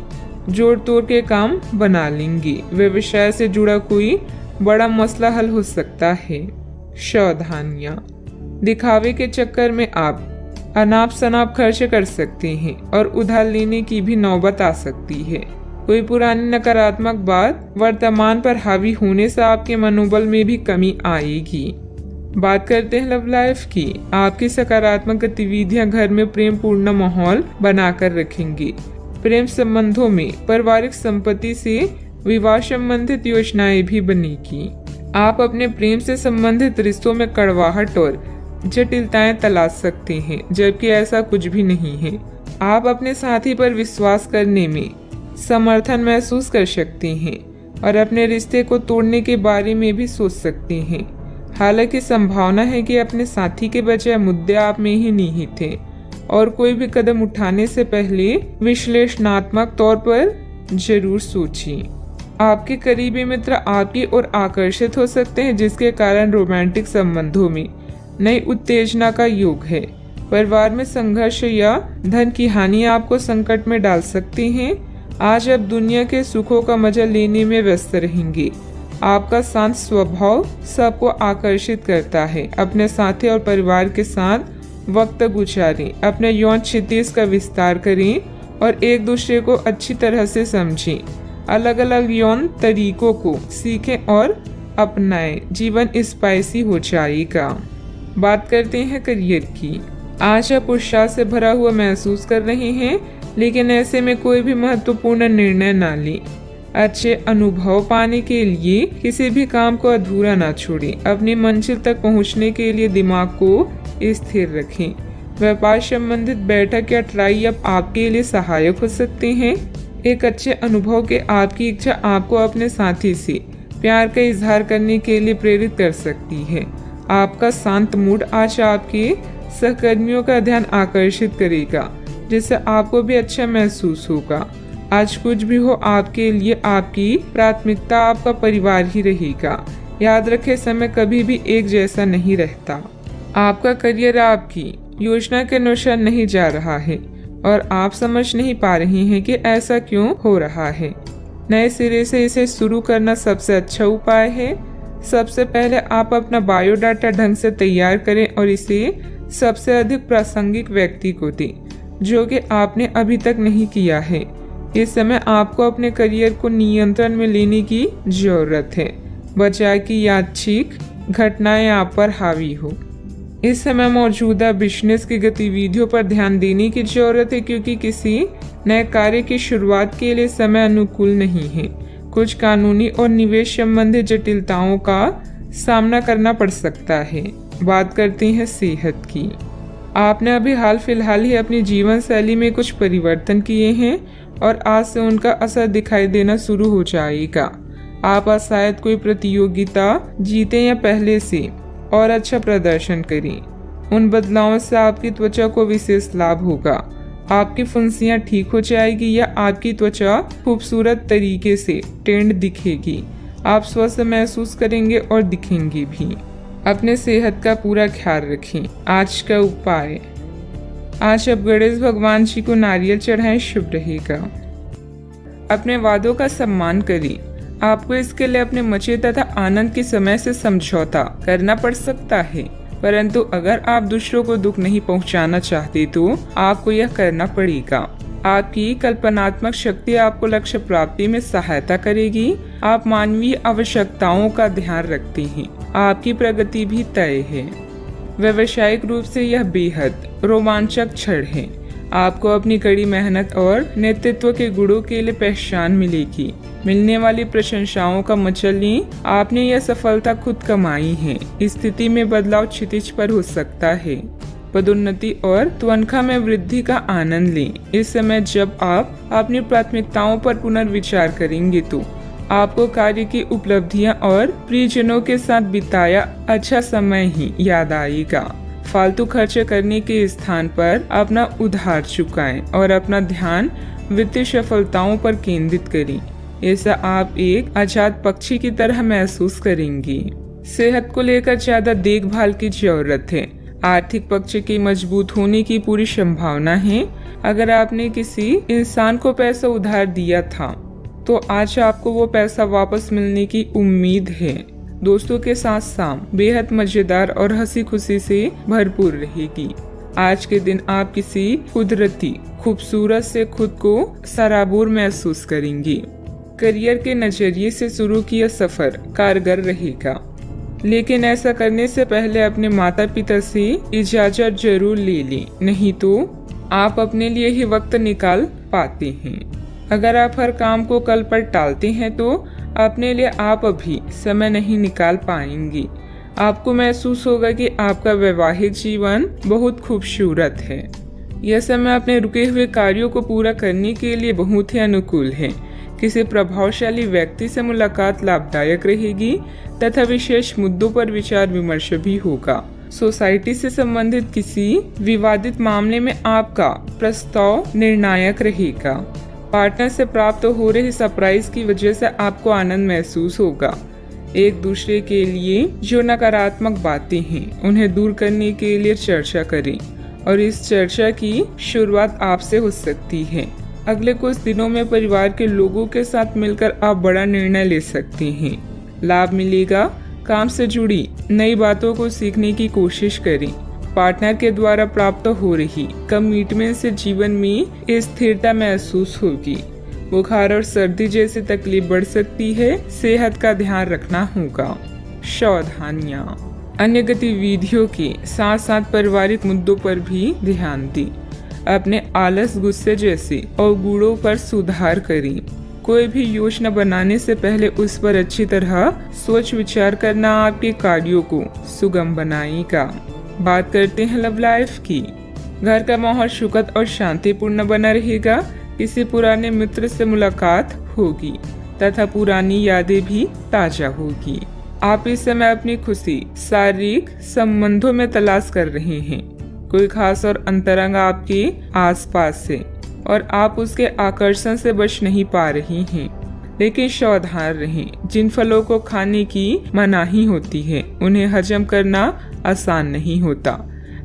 जोड़ तोड़ के काम बना लेंगे। व्यवसाय से जुड़ा कोई बड़ा मसला हल हो सकता है। सावधानियां, दिखावे के चक्कर में आप अनाप शनाप खर्च कर सकते हैं और उधार लेने की भी नौबत आ सकती है। कोई पुरानी नकारात्मक बात वर्तमान पर हावी होने से आपके मनोबल में भी कमी आएगी। बात करते हैं लव लाइफ की। आपकी सकारात्मक गतिविधियां घर में प्रेम पूर्ण माहौल बनाकर रखेंगी। प्रेम संबंधों में पारिवारिक संपत्ति से विवाह संबंधित योजनाएं भी बनेगी। आप अपने प्रेम से संबंधित रिश्तों में कड़वाहट और जटिलताएं तलाश सकते हैं, जबकि ऐसा कुछ भी नहीं है। आप अपने साथी पर विश्वास करने में समर्थन महसूस कर सकते हैं और अपने रिश्ते को तोड़ने के बारे में भी सोच सकते हैं। हालांकि संभावना है कि अपने साथी के बजाय मुद्दे आप में ही निहित थे और कोई भी कदम उठाने से पहले विश्लेषणात्मक तौर पर जरूर सोचें। आपके करीबी मित्र आपकी ओर आकर्षित हो सकते हैं, जिसके कारण रोमांटिक संबंधों में नई उत्तेजना का योग है। परिवार में संघर्ष या धन की हानि आपको संकट में डाल सकते हैं। आज आप दुनिया के सुखों का मजा लेने में व्यस्त रहेंगे। आपका शांत स्वभाव सबको आकर्षित करता है। अपने साथी और परिवार के साथ वक्त गुजारें। अपने यौन क्षितिज का विस्तार करें और एक दूसरे को अच्छी तरह से समझें। अलग अलग यौन तरीकों को सीखें और अपनाएं। जीवन स्पाइसी हो जाएगा। बात करते हैं करियर की। आज आप उत्साह से भरा हुआ महसूस कर रहे हैं, लेकिन ऐसे में कोई भी महत्वपूर्ण निर्णय ना लें। अच्छे अनुभव पाने के लिए किसी भी काम को अधूरा ना छोड़ें। अपनी मंजिल तक पहुंचने के लिए दिमाग को स्थिर रखें। व्यापार संबंधित बैठक या ट्राई अप आपके लिए सहायक हो सकते हैं। एक अच्छे अनुभव के आपकी इच्छा आपको अपने साथी से प्यार का इजहार करने के लिए प्रेरित कर सकती है। आपका शांत मूड आज आपके सहकर्मियों का ध्यान आकर्षित करेगा, जिससे आपको भी अच्छा महसूस होगा। आज कुछ भी हो, आपके लिए आपकी प्राथमिकता आपका परिवार ही रहेगा। याद रखें, समय कभी भी एक जैसा नहीं रहता। आपका करियर आपकी योजना के अनुसार नहीं जा रहा है और आप समझ नहीं पा रही हैं कि ऐसा क्यों हो रहा है। नए सिरे से इसे शुरू करना सबसे अच्छा उपाय है। सबसे पहले आप अपना बायोडाटा ढंग से तैयार करें और इसे सबसे अधिक प्रासंगिक व्यक्ति को दें जो कि आपने अभी तक नहीं किया है। इस समय आपको अपने करियर को नियंत्रण में लेने की जरूरत है, बजाय कि यादृच्छिक घटनाएं आप पर हावी हो। इस समय मौजूदा बिजनेस की गतिविधियों पर ध्यान देने की जरूरत है, क्योंकि किसी नए कार्य की शुरुआत के लिए समय अनुकूल नहीं है। कुछ कानूनी और निवेश संबंधी जटिलताओं का सामना करना पड़ सकता है। बात करते हैं सेहत की। आपने अभी हाल फिलहाल ही अपनी जीवन शैली में कुछ परिवर्तन किए हैं और आज से उनका असर दिखाई देना शुरू हो जाएगा। आप शायद कोई प्रतियोगिता जीते या पहले से और अच्छा प्रदर्शन करें। उन बदलावों से आपकी त्वचा को विशेष लाभ होगा। आपकी फुंसियां ठीक हो जाएगी या आपकी त्वचा खूबसूरत तरीके से टेंड दिखेगी। आप स्वस्थ महसूस करेंगे और दिखेंगे भी। अपने सेहत का पूरा ख्याल रखें। आज का उपाय, आज आप गणेश भगवान जी को नारियल चढ़ाएं, शुभ रहेगा। अपने वादों का सम्मान करें। आपको इसके लिए अपने मजे तथा आनंद के समय से समझौता करना पड़ सकता है, परंतु अगर आप दूसरों को दुख नहीं पहुंचाना चाहते तो आपको यह करना पड़ेगा। आपकी कल्पनात्मक शक्ति आपको लक्ष्य प्राप्ति में सहायता करेगी। आप मानवीय आवश्यकताओं का ध्यान रखते हैं। आपकी प्रगति भी तय है। व्यावसायिक रूप से यह बेहद रोमांचक क्षण है। आपको अपनी कड़ी मेहनत और नेतृत्व के गुणों के लिए पहचान मिलेगी। मिलने वाली प्रशंसाओं का मजा लें। आपने यह सफलता खुद कमाई है। स्थिति में बदलाव क्षितिज पर हो सकता है। पदोन्नति और तनख्वाह में वृद्धि का आनंद लें। इस समय जब आप अपनी प्राथमिकताओं पर पुनर्विचार करेंगे तो आपको कार्य की उपलब्धियां और प्रियजनों के साथ बिताया अच्छा समय ही याद आएगा। फालतू खर्चे करने के स्थान पर अपना उधार चुकाएं और अपना ध्यान वित्तीय सफलताओं पर केंद्रित करें। ऐसा आप एक आजाद पक्षी की तरह महसूस करेंगे। सेहत को लेकर ज्यादा देखभाल की जरूरत है। आर्थिक पक्ष के मजबूत होने की पूरी संभावना है। अगर आपने किसी इंसान को पैसा उधार दिया था तो आज आपको वो पैसा वापस मिलने की उम्मीद है। दोस्तों के साथ शाम बेहद मजेदार और हंसी खुशी से भरपूर रहेगी। आज के दिन आप किसी कुदरती खूबसूरत से खुद को सराबोर महसूस करेंगे। करियर के नजरिए से शुरू किया सफर कारगर रहेगा, लेकिन ऐसा करने से पहले अपने माता पिता से इजाजत जरूर ले लें, नहीं तो आप अपने लिए ही वक्त निकाल पाते हैं। अगर आप हर काम को कल पर टालते हैं तो अपने लिए आप अभी समय नहीं निकाल पाएंगे। आपको महसूस होगा कि आपका वैवाहिक जीवन बहुत खूबसूरत है। यह समय अपने रुके हुए कार्यों को पूरा करने के लिए बहुत ही अनुकूल है। किसी प्रभावशाली व्यक्ति से मुलाकात लाभदायक रहेगी तथा विशेष मुद्दों पर विचार विमर्श भी होगा। सोसाइटी से संबंधित किसी विवादित मामले में आपका प्रस्ताव निर्णायक रहेगा। पार्टनर से प्राप्त हो रही सरप्राइज की वजह से आपको आनंद महसूस होगा। एक दूसरे के लिए जो नकारात्मक बातें हैं उन्हें दूर करने के लिए चर्चा करें और इस चर्चा की शुरुआत आपसे हो सकती है। अगले कुछ दिनों में परिवार के लोगों के साथ मिलकर आप बड़ा निर्णय ले सकते हैं। लाभ मिलेगा। काम से जुड़ी नई बातों को सीखने की कोशिश करें। पार्टनर के द्वारा प्राप्त हो रही कमिटमेंट से जीवन में स्थिरता महसूस होगी। बुखार और सर्दी जैसी तकलीफ बढ़ सकती है। सेहत का ध्यान रखना होगा। सावधानियां, अन्य गतिविधियों के साथ साथ पारिवारिक मुद्दों पर भी ध्यान दें। अपने आलस, गुस्से जैसे अवगुणों पर सुधार करें। कोई भी योजना बनाने से पहले उस पर अच्छी तरह सोच विचार करना आपके कार्यों को सुगम बनाएगा। बात करते हैं लव लाइफ की। घर का माहौल सुखद और शांतिपूर्ण बना रहेगा। किसी पुराने मित्र से मुलाकात होगी तथा पुरानी यादें भी ताजा होगी। आप इस समय अपनी खुशी शारीरिक संबंधों में तलाश कर रहे हैं। कोई खास और अंतरंग आपके आसपास है और आप उसके आकर्षण से बच नहीं पा रही हैं। लेकिन सावधान रहें। जिन फलों को खाने की मनाही होती है उन्हें हजम करना आसान नहीं होता।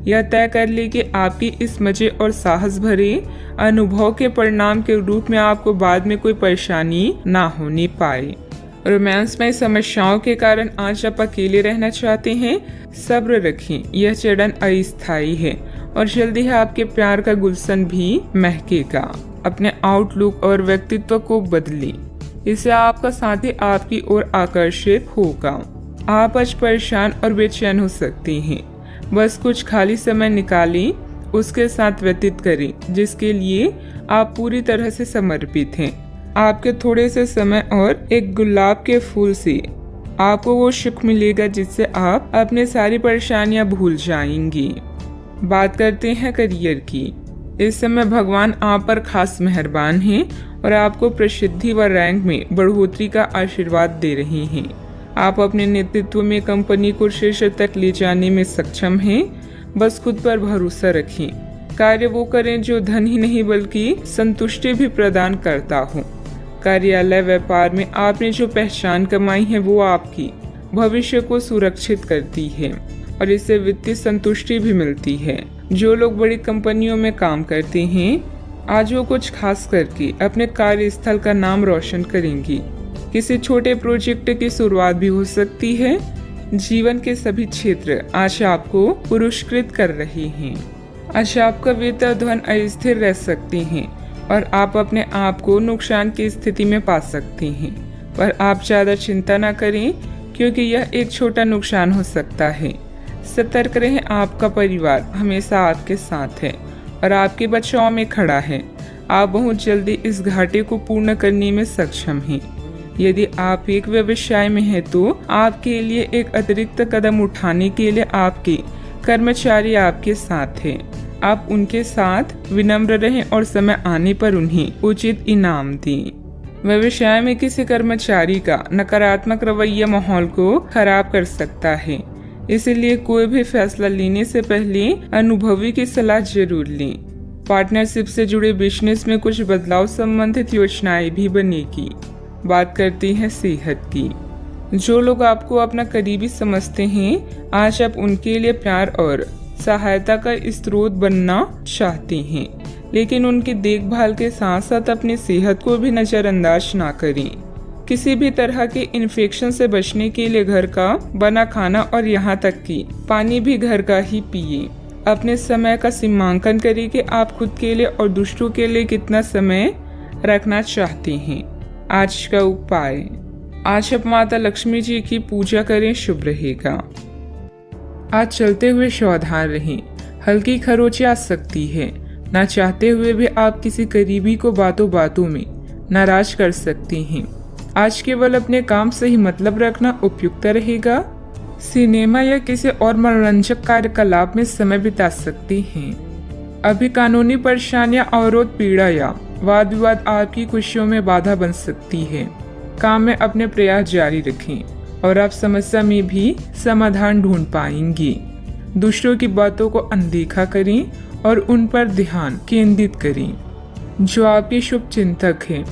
यह तय कर ले कि आपकी इस मजे और साहस भरे अनुभव के परिणाम के रूप में आपको बाद में कोई परेशानी ना होने पाए। रोमांस में समस्याओं के कारण आज आप अकेले रहना चाहते हैं, सब्र रखें, यह चरण अस्थायी है और जल्दी ही आपके प्यार का गुलशन भी महकेगा। अपने आउटलुक और व्यक्तित्व को बदलें, इससे आपका साथी आपकी ओर आकर्षित होगा। आप आज परेशान और बेचैन हो सकते हैं, बस कुछ खाली समय निकालें, उसके साथ व्यतीत करें जिसके लिए आप पूरी तरह से समर्पित हैं। आपके थोड़े से समय और एक गुलाब के फूल से आपको वो सुख मिलेगा जिससे आप अपनी सारी परेशानियां भूल जाएंगी। बात करते हैं करियर की। इस समय भगवान आप पर खास मेहरबान हैं और आपको प्रसिद्धि व रैंक में बढ़ोतरी का आशीर्वाद दे रहे हैं। आप अपने नेतृत्व में कंपनी को शीर्ष तक ले जाने में सक्षम हैं। बस खुद पर भरोसा रखें। कार्य वो करें जो धन ही नहीं बल्कि संतुष्टि भी प्रदान करता हो। कार्यालय व्यापार में आपने जो पहचान कमाई है वो आपकी भविष्य को सुरक्षित करती है और इससे वित्तीय संतुष्टि भी मिलती है। जो लोग बड़ी कंपनियों में काम करते हैं आज वो कुछ खास करके अपने कार्यस्थल का नाम रोशन करेंगी। किसी छोटे प्रोजेक्ट की शुरुआत भी हो सकती है। जीवन के सभी क्षेत्र आज आपको पुरस्कृत कर रहे हैं। आज आपका वित्त और धन अस्थिर रह सकते हैं और आप अपने आप को नुकसान की स्थिति में पा सकते हैं, पर आप ज्यादा चिंता न करें क्योंकि यह एक छोटा नुकसान हो सकता है। सतर्क रहें, आपका परिवार हमेशा आपके साथ है और आपके बचाव में खड़ा है। आप बहुत जल्दी इस घाटे को पूर्ण करने में सक्षम हैं। यदि आप एक व्यवसाय में हैं तो आपके लिए एक अतिरिक्त कदम उठाने के लिए आपके कर्मचारी आपके साथ हैं। आप उनके साथ विनम्र रहें और समय आने पर उन्हें उचित इनाम दें। व्यवसाय में किसी कर्मचारी का नकारात्मक रवैया माहौल को खराब कर सकता है, इसलिए कोई भी फैसला लेने से पहले अनुभवी की सलाह जरूर लें। पार्टनरशिप से जुड़े बिजनेस में कुछ बदलाव संबंधित योजनाएं भी बनेगी। बात करते हैं सेहत की। जो लोग आपको अपना करीबी समझते हैं आज आप उनके लिए प्यार और सहायता का स्रोत बनना चाहते हैं, लेकिन उनकी देखभाल के साथ साथ अपनी सेहत को भी नजरअंदाज ना करें। किसी भी तरह के इन्फेक्शन से बचने के लिए घर का बना खाना और यहाँ तक कि पानी भी घर का ही पिए। अपने समय का सीमांकन करें कि आप खुद के लिए और दूसरों के लिए कितना समय रखना चाहते हैं। आज का उपाय, आज आप माता लक्ष्मी जी की पूजा करें, शुभ रहेगा। आज चलते हुए सावधान रहें, हल्की खरोंच आ सकती है। ना चाहते हुए भी आप किसी करीबी को बातों बातों में नाराज कर सकते हैं। आज केवल अपने काम से ही मतलब रखना उपयुक्त रहेगा। सिनेमा या किसी और मनोरंजक कार्यकलाप में समय बिता सकते हैं। अभी कानूनी परेशानियां, अवरोध, पीड़ा या वाद विवाद आपकी खुशियों में बाधा बन सकती है। काम में अपने प्रयास जारी रखें और आप समस्या में भी समाधान ढूंढ पाएंगे। दूसरों की बातों को अनदेखा करें और उन पर ध्यान केंद्रित करें जो आपके शुभ चिंतक हैं।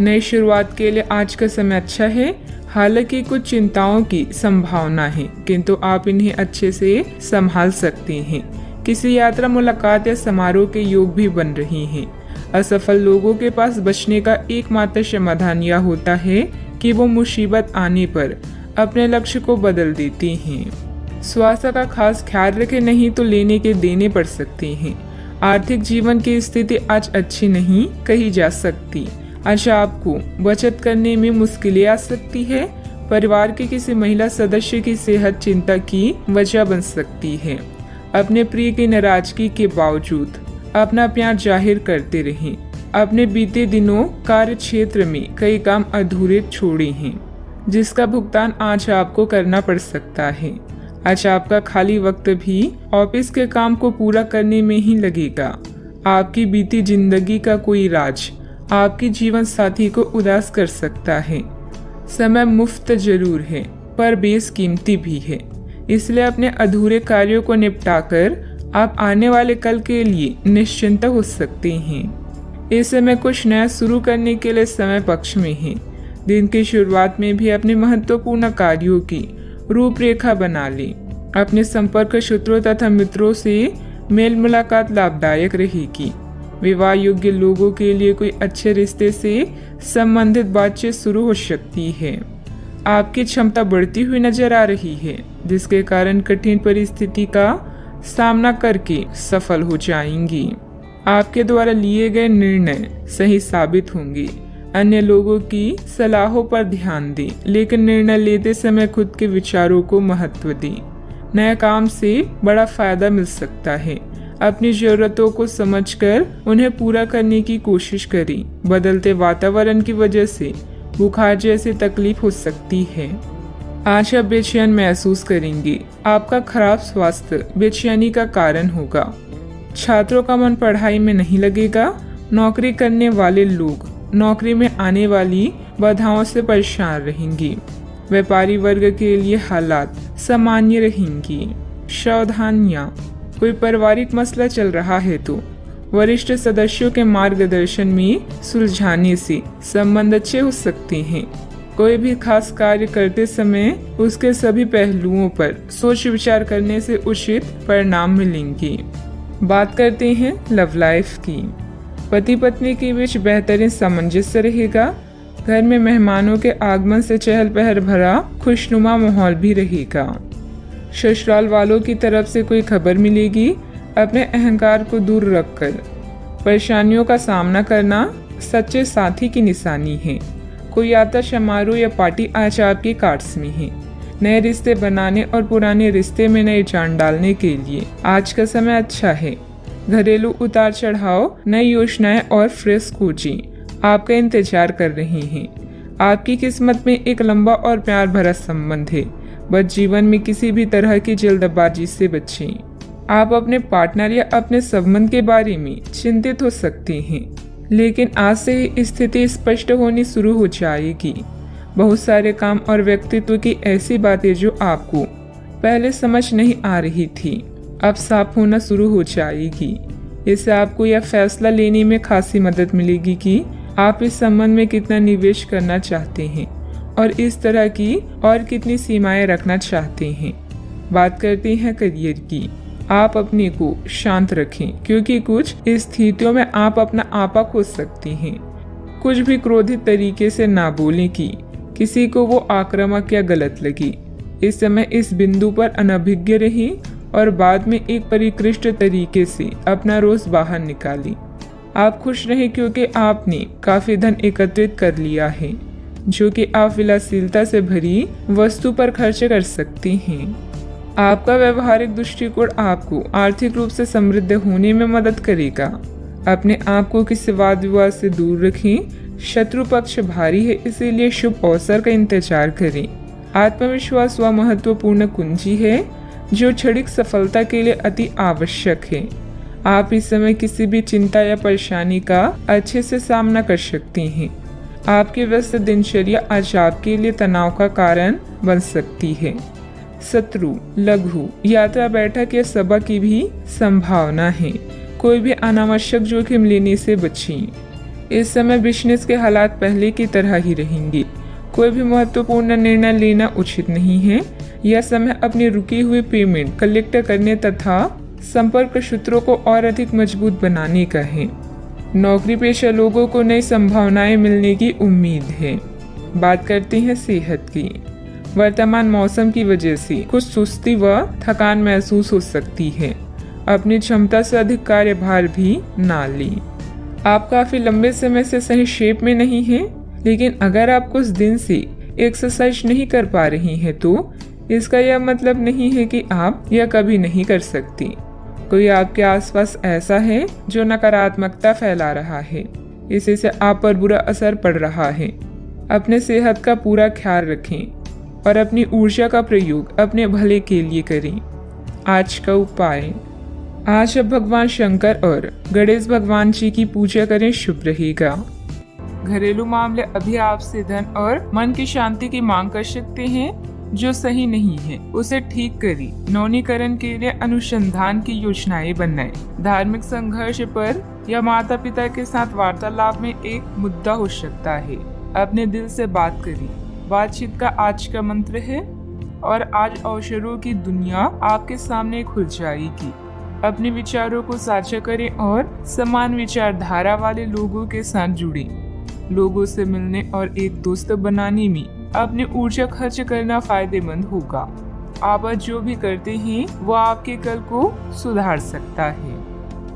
नई शुरुआत के लिए आज का समय अच्छा है। हालांकि कुछ चिंताओं की संभावना है, किंतु आप इन्हें अच्छे से संभाल सकते हैं। किसी यात्रा, मुलाकात या समारोह के योग भी बन रहे हैं। असफल लोगों के पास बचने का एकमात्र समाधान यह होता है कि वो मुसीबत आने पर अपने लक्ष्य को बदल देते हैं। स्वास्थ्य का खास ख्याल रखें, नहीं तो लेने के देने पड़ सकते हैं। आर्थिक जीवन की स्थिति आज अच्छी नहीं कही जा सकती। आज आपको बचत करने में मुश्किलें आ सकती है। परिवार के किसी महिला सदस्य की सेहत चिंता की वजह बन सकती है। अपने प्रिय की नाराजगी के बावजूद अपना प्यार जाहिर करते रहें। अपने बीते दिनों कार्य क्षेत्र में कई काम अधूरे छोड़े हैं, जिसका भुगतान आज आपको करना पड़ सकता है। आज आपका खाली वक्त भी ऑफिस के काम को पूरा करने में ही लगेगा। आपकी बीती जिंदगी का कोई राज आपके जीवन साथी को उदास कर सकता है। समय मुफ्त जरूर है पर बेशकीमती भी है, इसलिए अपने अधूरे कार्यों को निपटाकर आप आने वाले कल के लिए निश्चिंत हो सकते हैं। इस समय कुछ नया शुरू करने के लिए समय पक्ष में है। दिन की शुरुआत में भी अपने महत्वपूर्ण कार्यों की रूपरेखा बना लें। अपने संपर्क सूत्रों तथा मित्रों से मेल मुलाकात लाभदायक रहेगी। विवाह योग्य लोगों के लिए कोई अच्छे रिश्ते से संबंधित बातचीत शुरू हो सकती है। आपकी क्षमता बढ़ती हुई नजर आ रही है, जिसके कारण कठिन परिस्थिति का सामना करके सफल हो जाएंगी। आपके द्वारा लिए गए निर्णय सही साबित होंगे। अन्य लोगों की सलाहों पर ध्यान दें, लेकिन निर्णय लेते समय खुद के विचारों को महत्व दें। नए काम से बड़ा फायदा मिल सकता है। अपनी जरूरतों को समझकर उन्हें पूरा करने की कोशिश करें। बदलते वातावरण की वजह से बुखार जैसी तकलीफ हो सकती है। आज आप बेचैन महसूस करेंगे। आपका खराब स्वास्थ्य बेचैनी का कारण होगा। छात्रों का मन पढ़ाई में नहीं लगेगा। नौकरी करने वाले लोग नौकरी में आने वाली बाधाओं से परेशान रहेंगे। व्यापारी वर्ग के लिए हालात सामान्य रहेंगी। सावधानियां, कोई पारिवारिक मसला चल रहा है तो वरिष्ठ सदस्यों के मार्गदर्शन में सुलझाने से संबंध अच्छे हो सकते हैं। कोई भी खास कार्य करते समय उसके सभी पहलुओं पर सोच विचार करने से उचित परिणाम मिलेंगे। बात करते हैं लव लाइफ की। पति पत्नी के बीच बेहतरीन सामंजस्य रहेगा। घर में मेहमानों के आगमन से चहल पहल भरा खुशनुमा माहौल भी रहेगा। ससुराल वालों की तरफ से कोई खबर मिलेगी। अपने अहंकार को दूर रखकर परेशानियों का सामना करना सच्चे साथी की निशानी है। कोई यात्रा समारोह या पार्टी आज आपके कार्ड्स में है। नए रिश्ते बनाने और पुराने रिश्ते में नई जान डालने के लिए आज का समय अच्छा है। घरेलू उतार चढ़ाव, नई योजनाएं और फ्रेश खोजें आपका इंतजार कर रही हैं। आपकी किस्मत में एक लंबा और प्यार भरा संबंध है। बस जीवन में किसी भी तरह की जल्दबाजी से बचें। आप अपने पार्टनर या अपने संबंध के बारे में चिंतित हो सकते हैं, लेकिन आज से ही स्थिति स्पष्ट होनी शुरू हो जाएगी। बहुत सारे काम और व्यक्तित्व की ऐसी बातें जो आपको पहले समझ नहीं आ रही थी, अब साफ होना शुरू हो जाएगी। इससे आपको यह फैसला लेने में खासी मदद मिलेगी कि आप इस संबंध में कितना निवेश करना चाहते हैं और इस तरह की और कितनी सीमाएं रखना चाहते हैं। बात करते हैं करियर की। आप अपने को शांत रखें, क्योंकि कुछ स्थितियों में आप अपना आपा खो सकती हैं। कुछ भी क्रोधित तरीके से ना बोलें कि किसी को वो आक्रामक या गलत लगी। इस समय इस बिंदु पर अनभिज्ञ रहें और बाद में एक परिष्कृत तरीके से अपना रोज बाहर निकालें। आप खुश रहें क्योंकि आपने काफी धन एकत्रित कर लिया है, जो कि आप विलासिता से भरी वस्तु पर खर्च कर सकती हैं। आपका व्यवहारिक दृष्टिकोण आपको आर्थिक रूप से समृद्ध होने में मदद करेगा। अपने आप को किसी वाद विवाद से दूर रखें। शत्रु पक्ष भारी है, इसीलिए शुभ अवसर का इंतजार करें। आत्मविश्वास वह महत्वपूर्ण कुंजी है जो क्षणिक सफलता के लिए अति आवश्यक है। आप इस समय किसी भी चिंता या परेशानी का अच्छे से सामना कर सकते हैं। आपकी व्यस्त दिनचर्या आज आपके लिए तनाव का कारण बन सकती है। शत्रु, लघु यात्रा, बैठक या सभा की भी संभावना है। कोई भी अनावश्यक जोखिम लेने से बचें। इस समय बिजनेस के हालात पहले की तरह ही रहेंगे। कोई भी महत्वपूर्ण निर्णय लेना उचित नहीं है। यह समय अपनी रुकी हुई पेमेंट कलेक्ट करने तथा संपर्क सूत्रों को और अधिक मजबूत बनाने का है। नौकरी पेशा लोगों को नई संभावनाएं मिलने की उम्मीद है। बात करते हैं सेहत की। वर्तमान मौसम की वजह से कुछ सुस्ती व थकान महसूस हो सकती है। अपनी क्षमता से अधिक कार्यभार भी ना लें। आप काफी लंबे समय से सही शेप में नहीं हैं, लेकिन अगर आप कुछ दिन से एक्सरसाइज नहीं कर पा रही हैं तो इसका यह मतलब नहीं है कि आप यह कभी नहीं कर सकती। कोई आपके आसपास ऐसा है जो नकारात्मकता फैला रहा है, इसी से आप पर बुरा असर पड़ रहा है। अपने सेहत का पूरा ख्याल रखें और अपनी ऊर्जा का प्रयोग अपने भले के लिए करें। आज का उपाय, आज आप भगवान शंकर और गणेश भगवान जी की पूजा करें, शुभ रहेगा। घरेलू मामले अभी आपसे धन और मन की शांति की मांग कर सकते हैं। जो सही नहीं है उसे ठीक करें। नवीनीकरण के लिए अनुसंधान की योजनाएं बनाएं। धार्मिक संघर्ष पर या माता पिता के साथ वार्तालाप में एक मुद्दा हो सकता है। अपने दिल से बात करें। बातचीत का आज का मंत्र है और आज अवसरों की दुनिया आपके सामने खुल जाएगी। अपने विचारों को साझा करें और समान विचारधारा वाले लोगों के साथ जुड़ें। लोगों से मिलने और एक दोस्त बनाने में अपनी ऊर्जा खर्च करना फायदेमंद होगा। आप आज जो भी करते हैं वो आपके कल को सुधार सकता है।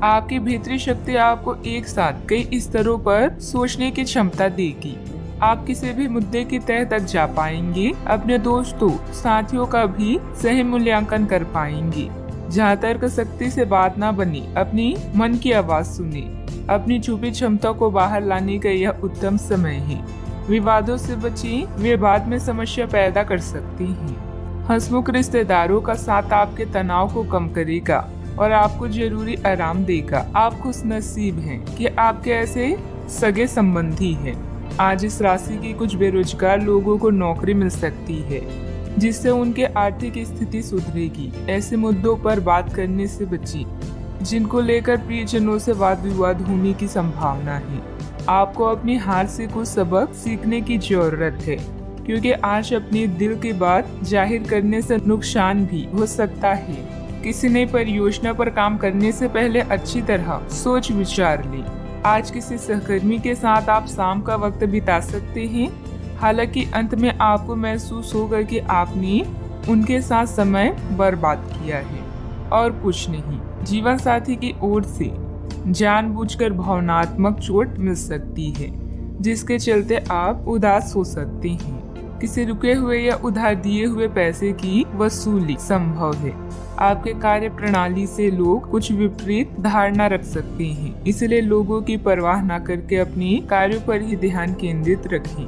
आपकी भीतरी शक्ति आपको एक साथ कई स्तरों पर सोचने की क्षमता देगी। आप किसी भी मुद्दे की तह तक जा पाएंगे। अपने दोस्तों साथियों का भी सही मूल्यांकन कर पाएंगे। जहाँ तर्क शक्ति से बात ना बनी, अपनी मन की आवाज सुने। अपनी छुपी क्षमता को बाहर लाने का यह उत्तम समय है। विवादों से बचें, वे बाद में समस्या पैदा कर सकती हैं। हंसमुख रिश्तेदारों का साथ आपके तनाव को कम करेगा और आपको जरूरी आराम देगा। आप खुशनसीब हैं कि आपके ऐसे सगे संबंधी हैं। आज इस राशि के कुछ बेरोजगार लोगों को नौकरी मिल सकती है, जिससे उनकी आर्थिक स्थिति सुधरेगी। ऐसे मुद्दों पर बात करने से बचें जिनको लेकर प्रियजनों से वाद विवाद होने की संभावना है। आपको अपनी हार से कुछ सबक सीखने की जरूरत है, क्योंकि आज अपने दिल की बात जाहिर करने से नुकसान भी हो सकता है। किसी नई परियोजना पर काम करने से पहले अच्छी तरह सोच विचार लें। आज किसी सहकर्मी के साथ आप शाम का वक्त बिता सकते हैं। हालांकि अंत में आपको महसूस होगा कि आपने उनके साथ समय बर्बाद किया है और कुछ नहीं। जीवन साथी की ओर से जानबूझकर भावनात्मक चोट मिल सकती है, जिसके चलते आप उदास हो सकते हैं। किसी रुके हुए या उधार दिए हुए पैसे की वसूली संभव है। आपके कार्य प्रणाली से लोग कुछ विपरीत धारणा रख सकते हैं, इसलिए लोगों की परवाह न करके अपने कार्यों पर ही ध्यान केंद्रित रखें।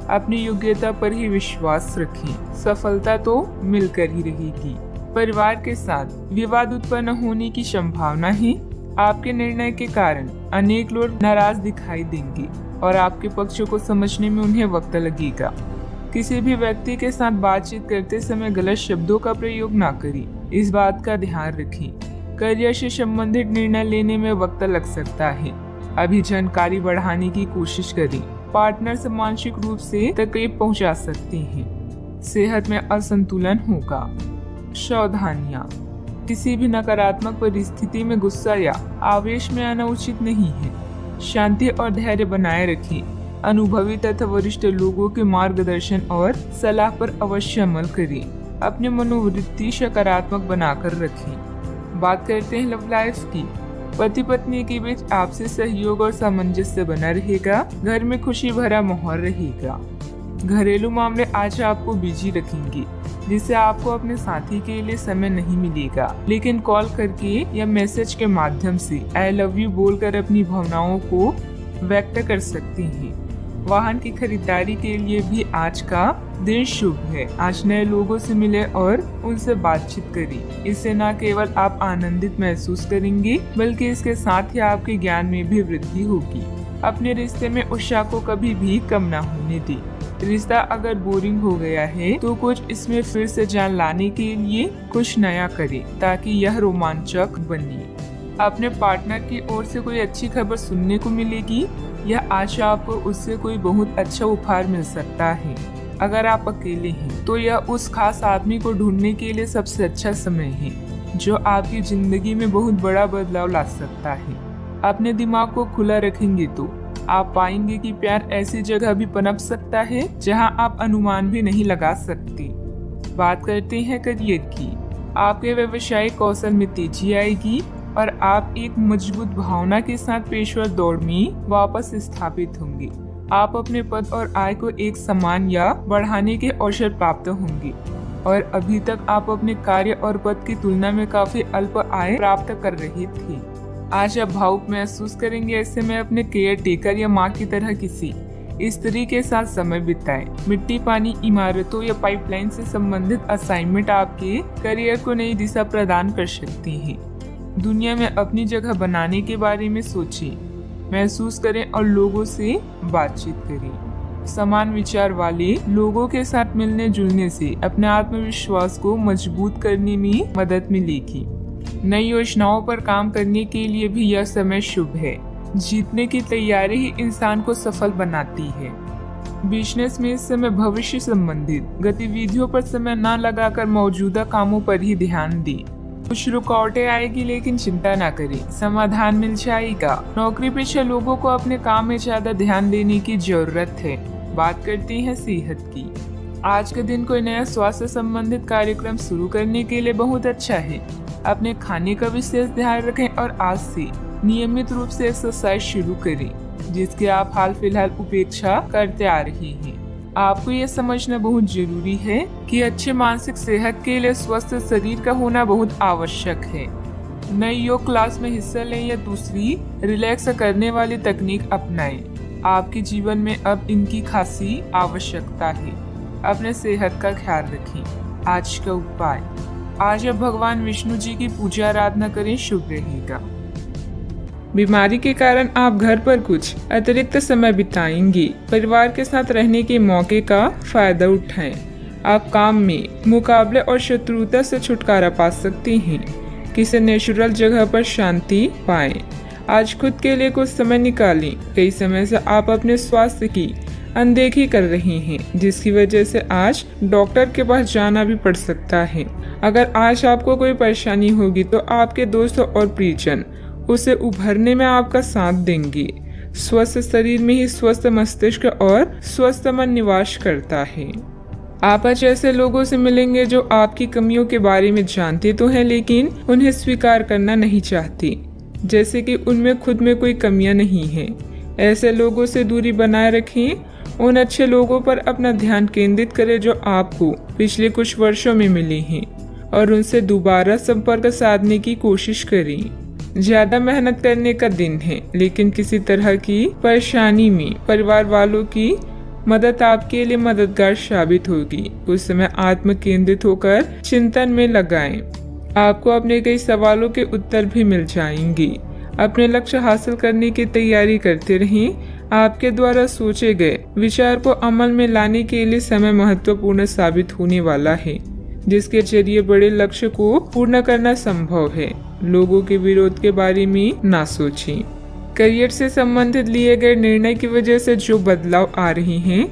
अपनी योग्यता पर ही विश्वास रखें। सफलता तो मिलकर ही रहेगी। परिवार के साथ विवाद उत्पन्न होने की संभावना है। आपके निर्णय के कारण अनेक लोग नाराज दिखाई देंगे और आपके पक्षों को समझने में उन्हें वक्त लगेगा। किसी भी व्यक्ति के साथ बातचीत करते समय गलत शब्दों का प्रयोग न करें, इस बात का ध्यान रखें। करियर से संबंधित निर्णय लेने में वक्त लग सकता है। अभी जानकारी बढ़ाने की कोशिश करें। पार्टनर से मानसिक रूप से तकलीफ पहुंचा सकते हैं। सेहत में असंतुलन होगा। सावधानियां, किसी भी नकारात्मक परिस्थिति में गुस्सा या आवेश में आना उचित नहीं है। शांति और धैर्य बनाए रखें। अनुभवी तथा वरिष्ठ लोगों के मार्गदर्शन और सलाह पर अवश्य अमल करें। अपनी मनोवृत्ति सकारात्मक बनाकर रखें। बात करते हैं लव लाइफ की। पति पत्नी के बीच आपसी सहयोग और सामंजस्य बना रहेगा। घर में खुशी भरा माहौल रहेगा। घरेलू मामले आज आपको बिजी रखेंगे, जिससे आपको अपने साथी के लिए समय नहीं मिलेगा। लेकिन कॉल करके या मैसेज के माध्यम से आई लव यू बोलकर अपनी भावनाओं को व्यक्त कर सकते हैं। वाहन की खरीदारी के लिए भी आज का दिन शुभ है। आज नए लोगों से मिले और उनसे बातचीत करें। इससे न केवल आप आनंदित महसूस करेंगे, बल्कि इसके साथ ही आपके ज्ञान में भी वृद्धि होगी। अपने रिश्ते में उत्साह को कभी भी कम न होने दें। रिश्ता अगर बोरिंग हो गया है तो कुछ इसमें फिर से जान लाने के लिए कुछ नया करें, ताकि यह रोमांचक बने। अपने पार्टनर की ओर से कोई अच्छी खबर सुनने को मिलेगी या आज आपको उससे कोई बहुत अच्छा उपहार मिल सकता है। अगर आप अकेले हैं तो यह उस खास आदमी को ढूंढने के लिए सबसे अच्छा समय है, जो आपकी जिंदगी में बहुत बड़ा बदलाव ला सकता है। अपने दिमाग को खुला रखेंगे तो आप पाएंगे कि प्यार ऐसी जगह भी पनप सकता है जहां आप अनुमान भी नहीं लगा सकते। बात करते हैं करियर की। आपके व्यवसायिक कौशल में तेजी आएगी और आप एक मजबूत भावना के साथ पेशेवर दौड़ में वापस स्थापित होंगे। आप अपने पद और आय को एक समान या बढ़ाने के अवसर प्राप्त होंगे और अभी तक आप अपने कार्य और पद की तुलना में काफी अल्प आय प्राप्त कर रहे थे। आज आप भावुक महसूस करेंगे। ऐसे में अपने केयर टेकर या माँ की तरह किसी स्त्री के साथ समय बिताएं। मिट्टी, पानी, इमारतों या पाइपलाइन से संबंधित असाइनमेंट आपके करियर को नई दिशा प्रदान कर सकते हैं। दुनिया में अपनी जगह बनाने के बारे में सोचें, महसूस करें और लोगों से बातचीत करें। समान विचार वाले लोगों के साथ मिलने जुलने से अपने आत्मविश्वास को मजबूत करने में मदद मिलेगी। नई योजनाओं पर काम करने के लिए भी यह समय शुभ है। जीतने की तैयारी ही इंसान को सफल बनाती है। बिजनेस में इस समय भविष्य संबंधित गतिविधियों पर समय न लगाकर मौजूदा कामों पर ही ध्यान दें। कुछ रुकावटें आएगी लेकिन चिंता ना करें, समाधान मिल जाएगा। नौकरी पेशा लोगों को अपने काम में ज्यादा ध्यान देने की जरूरत है। बात करते हैं सेहत की। आज के दिन कोई नया स्वास्थ्य संबंधित कार्यक्रम शुरू करने के लिए बहुत अच्छा है। अपने खाने का विशेष ध्यान रखें और आज से नियमित रूप से एक्सरसाइज शुरू करें, जिसकी आप हाल फिलहाल उपेक्षा करते आ रहे हैं। आपको ये समझना बहुत जरूरी है कि अच्छे मानसिक सेहत के लिए स्वस्थ शरीर का होना बहुत आवश्यक है। नई योग क्लास में हिस्सा लें या दूसरी रिलैक्स करने वाली तकनीक अपनाएं। आपके जीवन में अब इनकी खासी आवश्यकता है। अपने सेहत का ख्याल रखें। आज का उपाय, आज आप भगवान विष्णु जी की पूजा आराधना करें, शुभ रहेगा। बीमारी के कारण आप घर पर कुछ अतिरिक्त समय बिताएंगे। परिवार के साथ रहने के मौके का फायदा उठाएं। आप काम में मुकाबले और शत्रुता से छुटकारा पा सकते हैं। किसी नेचुरल जगह पर शांति पाएं। आज खुद के लिए कुछ समय निकालें। कई समय से आप अपने स्वास्थ्य की अनदेखी कर रहे हैं, जिसकी वजह से आज डॉक्टर के पास जाना भी पड़ सकता है। अगर आज आपको कोई परेशानी होगी तो आपके दोस्त और परिजन उसे उभरने में आपका साथ देंगे। स्वस्थ शरीर में ही स्वस्थ मस्तिष्क और स्वस्थ मन निवास करता है। आप आज ऐसे लोगों से मिलेंगे जो आपकी कमियों के बारे में जानते तो हैं, लेकिन उन्हें स्वीकार करना नहीं चाहते, जैसे कि उनमें खुद में कोई कमियां नहीं है। ऐसे लोगों से दूरी बनाए रखें। उन अच्छे लोगों पर अपना ध्यान केंद्रित करें जो आपको पिछले कुछ वर्षों में मिले हैं और उनसे दोबारा संपर्क साधने की कोशिश करें। ज्यादा मेहनत करने का दिन है, लेकिन किसी तरह की परेशानी में परिवार वालों की मदद आपके लिए मददगार साबित होगी। कुछ समय आत्म केंद्रित होकर चिंतन में लगाएं। आपको अपने कई सवालों के उत्तर भी मिल जाएंगे। अपने लक्ष्य हासिल करने की तैयारी करते रहें। आपके द्वारा सोचे गए विचार को अमल में लाने के लिए समय महत्वपूर्ण साबित होने वाला है, जिसके जरिए बड़े लक्ष्य को पूर्ण करना संभव है। लोगों के विरोध के बारे में ना सोचें। करियर से संबंधित लिए गए निर्णय की वजह से जो बदलाव आ रहे हैं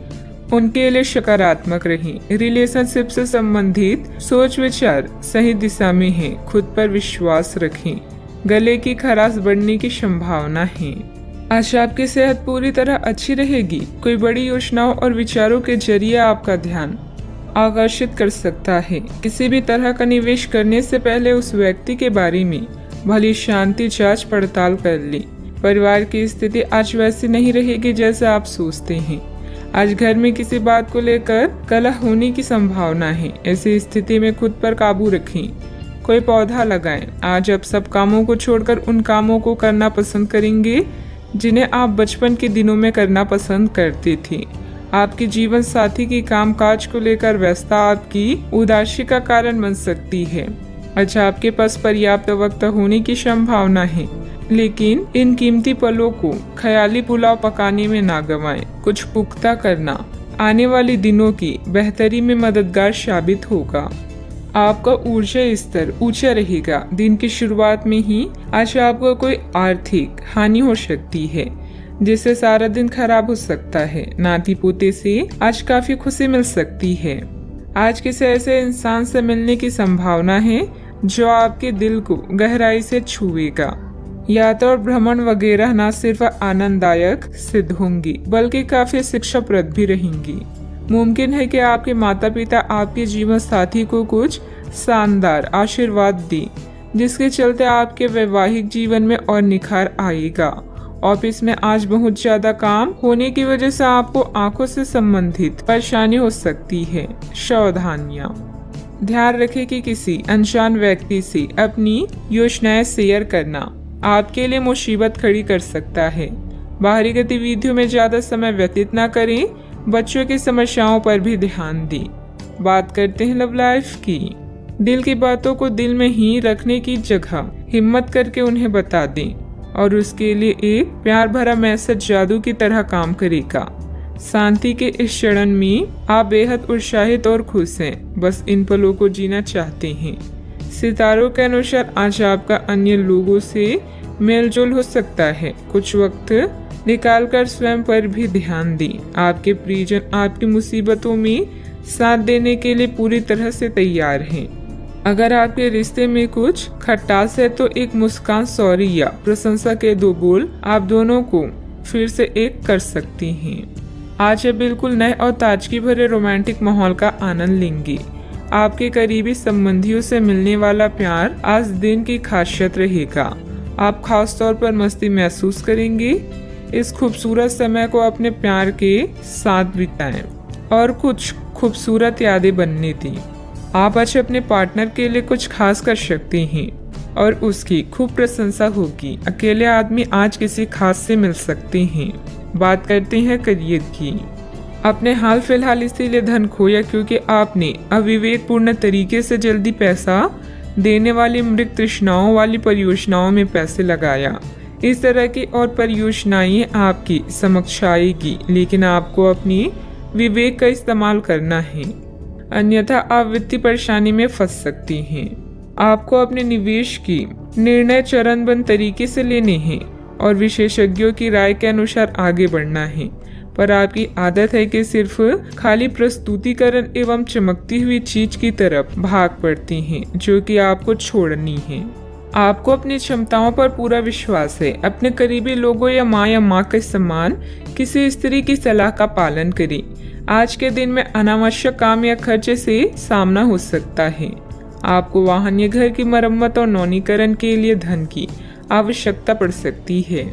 उनके लिए सकारात्मक रहें। रिलेशनशिप से संबंधित सोच विचार सही दिशा में है। खुद पर विश्वास रखें। गले की खराश बढ़ने की संभावना है। आज आपकी सेहत पूरी तरह अच्छी रहेगी। कोई बड़ी योजनाओं और विचारों के जरिए आपका ध्यान आकर्षित कर सकता है। किसी भी तरह का निवेश करने से पहले उस व्यक्ति के बारे में भली शांति जांच पड़ताल कर लें। परिवार की स्थिति आज वैसी नहीं रहेगी जैसे आप सोचते हैं। आज घर में किसी बात को लेकर कलह होने की संभावना है। ऐसी स्थिति में खुद पर काबू रखें। कोई पौधा लगाएं। आज आप सब कामों को छोड़कर उन कामों को करना पसंद करेंगे जिन्हें आप बचपन के दिनों में करना पसंद करते थे। आपके जीवन साथी की कामकाज को लेकर व्यस्तता आपकी उदासी का कारण बन सकती है। अच्छा, आपके पास पर्याप्त वक्त होने की संभावना है, लेकिन इन कीमती पलों को ख्याली पुलाव पकाने में ना गंवाएं। कुछ पुख्ता करना आने वाले दिनों की बेहतरी में मददगार साबित होगा। आपका ऊर्जा स्तर ऊंचा रहेगा। दिन की शुरुआत में ही आज आपको कोई आर्थिक हानि हो सकती है, जिससे सारा दिन खराब हो सकता है। नाती पोते से आज काफी खुशी मिल सकती है। आज किसी ऐसे इंसान से मिलने की संभावना है जो आपके दिल को गहराई से छुएगा। यात्रा और भ्रमण वगैरह न सिर्फ आनंददायक सिद्ध होंगी, बल्कि काफी शिक्षाप्रद भी रहेंगी। मुमकिन है कि आपके माता पिता आपके जीवन साथी को कुछ शानदार आशीर्वाद दें, जिसके चलते आपके वैवाहिक जीवन में और निखार आएगा। ऑफिस में आज बहुत ज्यादा काम होने की वजह से आपको आंखों से संबंधित परेशानी हो सकती है। सावधानियां, ध्यान रखें कि किसी अनजान व्यक्ति से अपनी योजनाएं शेयर करना आपके लिए मुसीबत खड़ी कर सकता है। बाहरी गतिविधियों में ज्यादा समय व्यतीत न करें। बच्चों की समस्याओं पर भी ध्यान दें। बात करते हैं लव लाइफ की। दिल की बातों को दिल में ही रखने की जगह हिम्मत करके उन्हें बता दें, और उसके लिए एक प्यार भरा मैसेज जादू की तरह काम करेगा। शांति के इस क्षण में आप बेहद उत्साहित और खुश हैं, बस इन पलों को जीना चाहते हैं। सितारों के अनुसार आज आपका अन्य लोगों से मेलजोल हो सकता है। कुछ वक्त निकालकर स्वयं पर भी ध्यान दें। आपके परिजन आपकी मुसीबतों में साथ देने के लिए पूरी तरह से तैयार हैं। अगर आपके रिश्ते में कुछ खटास है तो एक मुस्कान, सॉरी या प्रशंसा के 2 बोल आप दोनों को फिर से एक कर सकती हैं। आज आप बिल्कुल नए और ताजगी भरे रोमांटिक माहौल का आनंद लेंगे। आपके करीबी संबंधियों से मिलने वाला प्यार आज दिन की खासियत रहेगा। आप खास तौर पर मस्ती महसूस करेंगे। इस खूबसूरत समय को अपने प्यार के साथ बिताएं और कुछ खूबसूरत यादें बनने दें। आप आज अपने पार्टनर के लिए कुछ खास कर सकते हैं और उसकी खूब प्रशंसा होगी। अकेले आदमी आज किसी खास से मिल सकते हैं। बात करते हैं करियर की। अपने हाल फिलहाल इसीलिए धन खोया क्योंकि आपने अविवेकपूर्ण तरीके से जल्दी पैसा देने वाली मृग तृष्णाओं वाली परियोजनाओं में पैसे लगाया। इस तरह की और परियोजनाएं आपकी समक्ष आएगी, लेकिन आपको अपनी विवेक का इस्तेमाल करना है, अन्यथा आप वित्तीय परेशानी में फंस सकती हैं। आपको अपने निवेश की निर्णय चरणबद्ध तरीके से लेने हैं और विशेषज्ञों की राय के अनुसार आगे बढ़ना है, पर आपकी आदत है कि सिर्फ खाली प्रस्तुतिकरण एवं चमकती हुई चीज की तरफ भाग पड़ती हैं, जो कि आपको छोड़नी है। आपको अपनी क्षमताओं पर पूरा विश्वास है। अपने करीबी लोगों या माँ के समान किसी स्त्री की सलाह का पालन करें। आज के दिन में अनावश्यक काम या खर्चे से सामना हो सकता है। आपको वाहन या घर की मरम्मत और नवीनीकरण के लिए धन की आवश्यकता पड़ सकती है।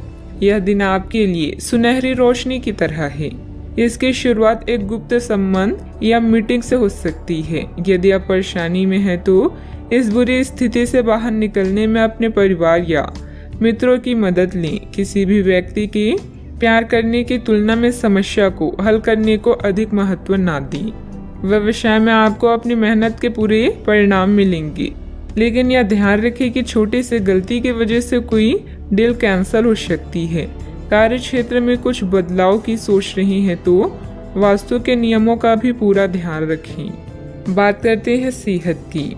यह दिन आपके लिए सुनहरी रोशनी की तरह है। इसकी शुरुआत एक गुप्त संबंध या मीटिंग से हो सकती है। यदि आप परेशानी में हैं तो इस बुरी स्थिति से बाहर निकलने में अपने परिवार या मित्रों की मदद लें। किसी भी व्यक्ति के प्यार करने की तुलना में समस्या को हल करने को अधिक महत्व ना दें। व्यवसाय में आपको अपनी मेहनत के पूरे परिणाम मिलेंगे, लेकिन यह ध्यान रखें कि छोटी सी गलती की वजह से कोई डील कैंसिल हो सकती है। कार्य क्षेत्र में कुछ बदलाव की सोच रही हैं तो वास्तु के नियमों का भी पूरा ध्यान रखें। बात करते हैं सेहत की।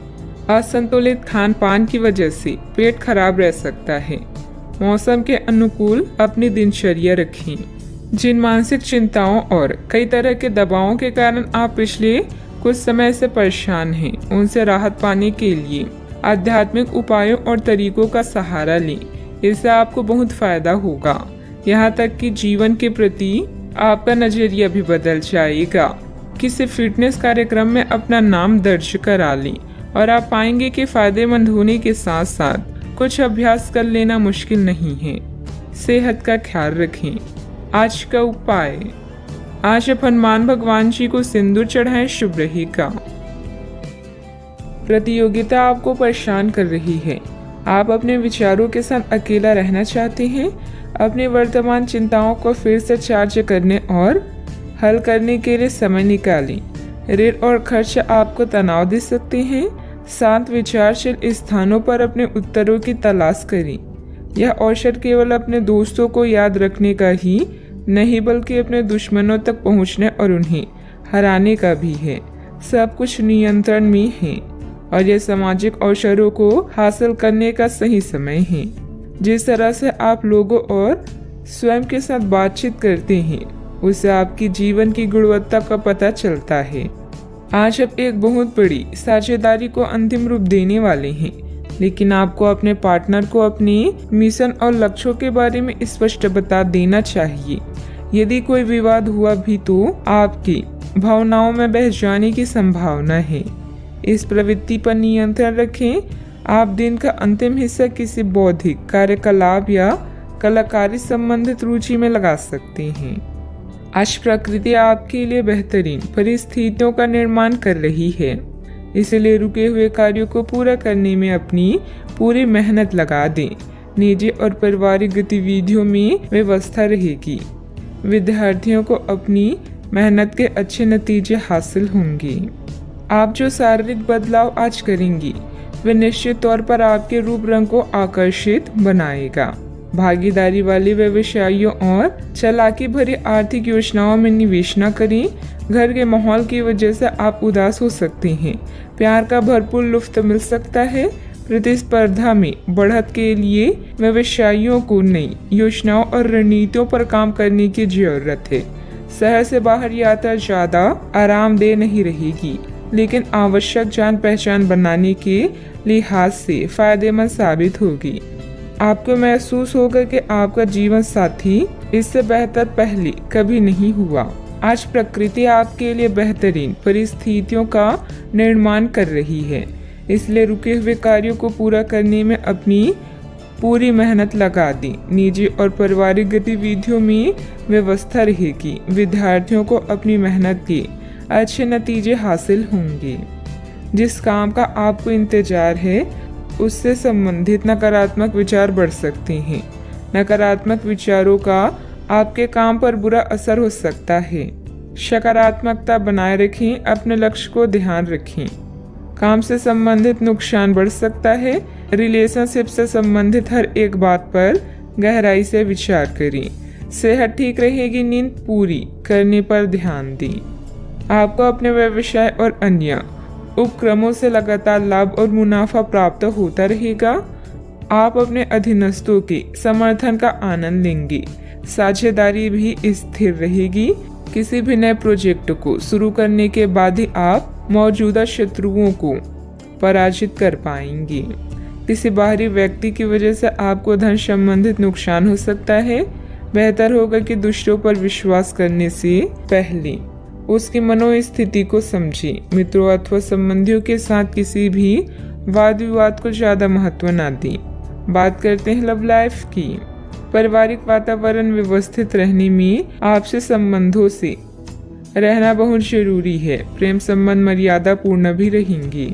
असंतुलित खान पान की वजह से पेट खराब रह सकता है। मौसम के अनुकूल अपनी दिनचर्या रखें। जिन मानसिक चिंताओं और कई तरह के दबावों के कारण आप पिछले कुछ समय से परेशान हैं, उनसे राहत पाने के लिए आध्यात्मिक उपायों और तरीकों का सहारा लें। इससे आपको बहुत फायदा होगा। यहाँ तक कि जीवन के प्रति आपका नजरिया भी बदल जाएगा। किसी फिटनेस कार्यक्रम में अपना नाम दर्ज करा लें और आप पाएंगे कि फायदेमंद होने के साथ साथ कुछ अभ्यास कर लेना मुश्किल नहीं है। सेहत का ख्याल रखें। आज का उपाय, आज आप हनुमान भगवान जी को सिंदूर चढ़ाएं, शुभ रहेगा। प्रतियोगिता आपको परेशान कर रही है। आप अपने विचारों के साथ अकेला रहना चाहते हैं। अपनी वर्तमान चिंताओं को फिर से चार्ज करने और हल करने के लिए समय निकालें। ऋण और खर्च आपको तनाव दे सकते हैं। शांत विचारशील स्थानों पर अपने उत्तरों की तलाश करें। यह अवसर केवल अपने दोस्तों को याद रखने का ही नहीं बल्कि अपने दुश्मनों तक पहुंचने और उन्हें हराने का भी है। सब कुछ नियंत्रण में है और यह सामाजिक अवसरों को हासिल करने का सही समय है। जिस तरह से आप लोगों और स्वयं के साथ बातचीत करते हैं उससे आपकी जीवन की गुणवत्ता का पता चलता है। आज आप एक बहुत बड़ी साझेदारी को अंतिम रूप देने वाले हैं, लेकिन आपको अपने पार्टनर को अपने मिशन और लक्ष्यों के बारे में स्पष्ट बता देना चाहिए। यदि कोई विवाद हुआ भी तो आपकी भावनाओं में बह जाने की संभावना है। इस प्रवृत्ति पर नियंत्रण रखें। आप दिन का अंतिम हिस्सा किसी बौद्धिक कार्यकलाप या कलाकारी संबंधित रुचि में लगा सकते हैं। आज प्रकृति आपके लिए बेहतरीन परिस्थितियों का निर्माण कर रही है, इसलिए रुके हुए कार्यों को पूरा करने में अपनी पूरी मेहनत लगा दें। निजी और पारिवारिक गतिविधियों में व्यवस्था रहेगी। विद्यार्थियों को अपनी मेहनत के अच्छे नतीजे हासिल होंगे। आप जो शारीरिक बदलाव आज करेंगी वे निश्चित तौर पर आपके रूप रंग को आकर्षित बनाएगा। भागीदारी वाले व्यवसायियों और चालाकी भरी आर्थिक योजनाओं में निवेश न करें। घर के माहौल की वजह से आप उदास हो सकते हैं। प्यार का भरपूर लुत्फ मिल सकता है। प्रतिस्पर्धा में बढ़त के लिए व्यवसायियों को नई योजनाओं और रणनीतियों पर काम करने की जरूरत है। शहर से बाहर यात्रा ज्यादा आरामदेह नहीं रहेगी, लेकिन आवश्यक जान पहचान बनाने के लिहाज से फायदेमंद साबित होगी। आपको महसूस होगा कि आपका जीवन साथी इससे बेहतर पहले कभी नहीं हुआ। आज प्रकृति आपके लिए बेहतरीन परिस्थितियों का निर्माण कर रही है, इसलिए रुके हुए कार्यों को पूरा करने में अपनी पूरी मेहनत लगा दी। निजी और पारिवारिक गतिविधियों में व्यवस्था रहेगी। विद्यार्थियों को अपनी मेहनत के अच्छे नतीजे हासिल होंगे। जिस काम का आपको इंतजार है उससे संबंधित नकारात्मक विचार बढ़ सकते हैं। नकारात्मक विचारों का आपके काम पर बुरा असर हो सकता है। सकारात्मकता बनाए रखें, अपने लक्ष्य को ध्यान रखें। काम से संबंधित नुकसान बढ़ सकता है। रिलेशनशिप से संबंधित हर एक बात पर गहराई से विचार करें। सेहत ठीक रहेगी। नींद पूरी करने पर ध्यान दें। आपको अपने व्यवसाय और अन्य उपक्रमों से लगातार लाभ और मुनाफा प्राप्त होता रहेगा। आप अपने अधीनस्थों के समर्थन का आनंद लेंगे। साझेदारी भी स्थिर रहेगी। किसी भी नए प्रोजेक्ट को शुरू करने के बाद ही आप मौजूदा शत्रुओं को पराजित कर पाएंगे। किसी बाहरी व्यक्ति की वजह से आपको धन संबंधित नुकसान हो सकता है। बेहतर होगा कि दूसरों पर विश्वास करने से पहले उसकी मनोस्थिति को समझें। मित्रों अथवा संबंधियों के साथ किसी भी वाद विवाद को ज्यादा महत्व न दें। बात करते हैं लव लाइफ की। पारिवारिक वातावरण व्यवस्थित रहने में आपसे संबंधों से रहना बहुत जरूरी है। प्रेम संबंध मर्यादा पूर्ण भी रहेंगे।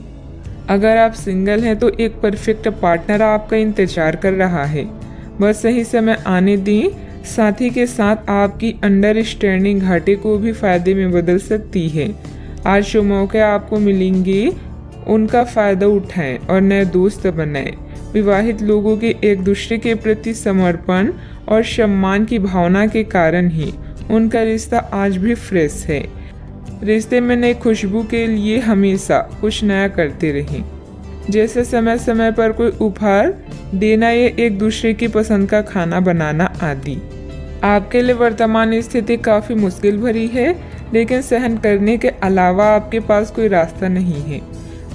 अगर आप सिंगल हैं तो एक परफेक्ट पार्टनर आपका इंतजार कर रहा है। बस सही समय आने दें। साथी के साथ आपकी अंडरस्टैंडिंग घाटे को भी फायदे में बदल सकती है। आज जो मौके आपको मिलेंगे उनका फायदा उठाएं और नए दोस्त बनाएं। विवाहित लोगों के एक दूसरे के प्रति समर्पण और सम्मान की भावना के कारण ही उनका रिश्ता आज भी फ्रेश है। रिश्ते में नई खुशबू के लिए हमेशा कुछ नया करते रहें, जैसे समय समय पर कोई उपहार देना या एक दूसरे की पसंद का खाना बनाना आदि। आपके लिए वर्तमान स्थिति काफी मुश्किल भरी है, लेकिन सहन करने के अलावा आपके पास कोई रास्ता नहीं है।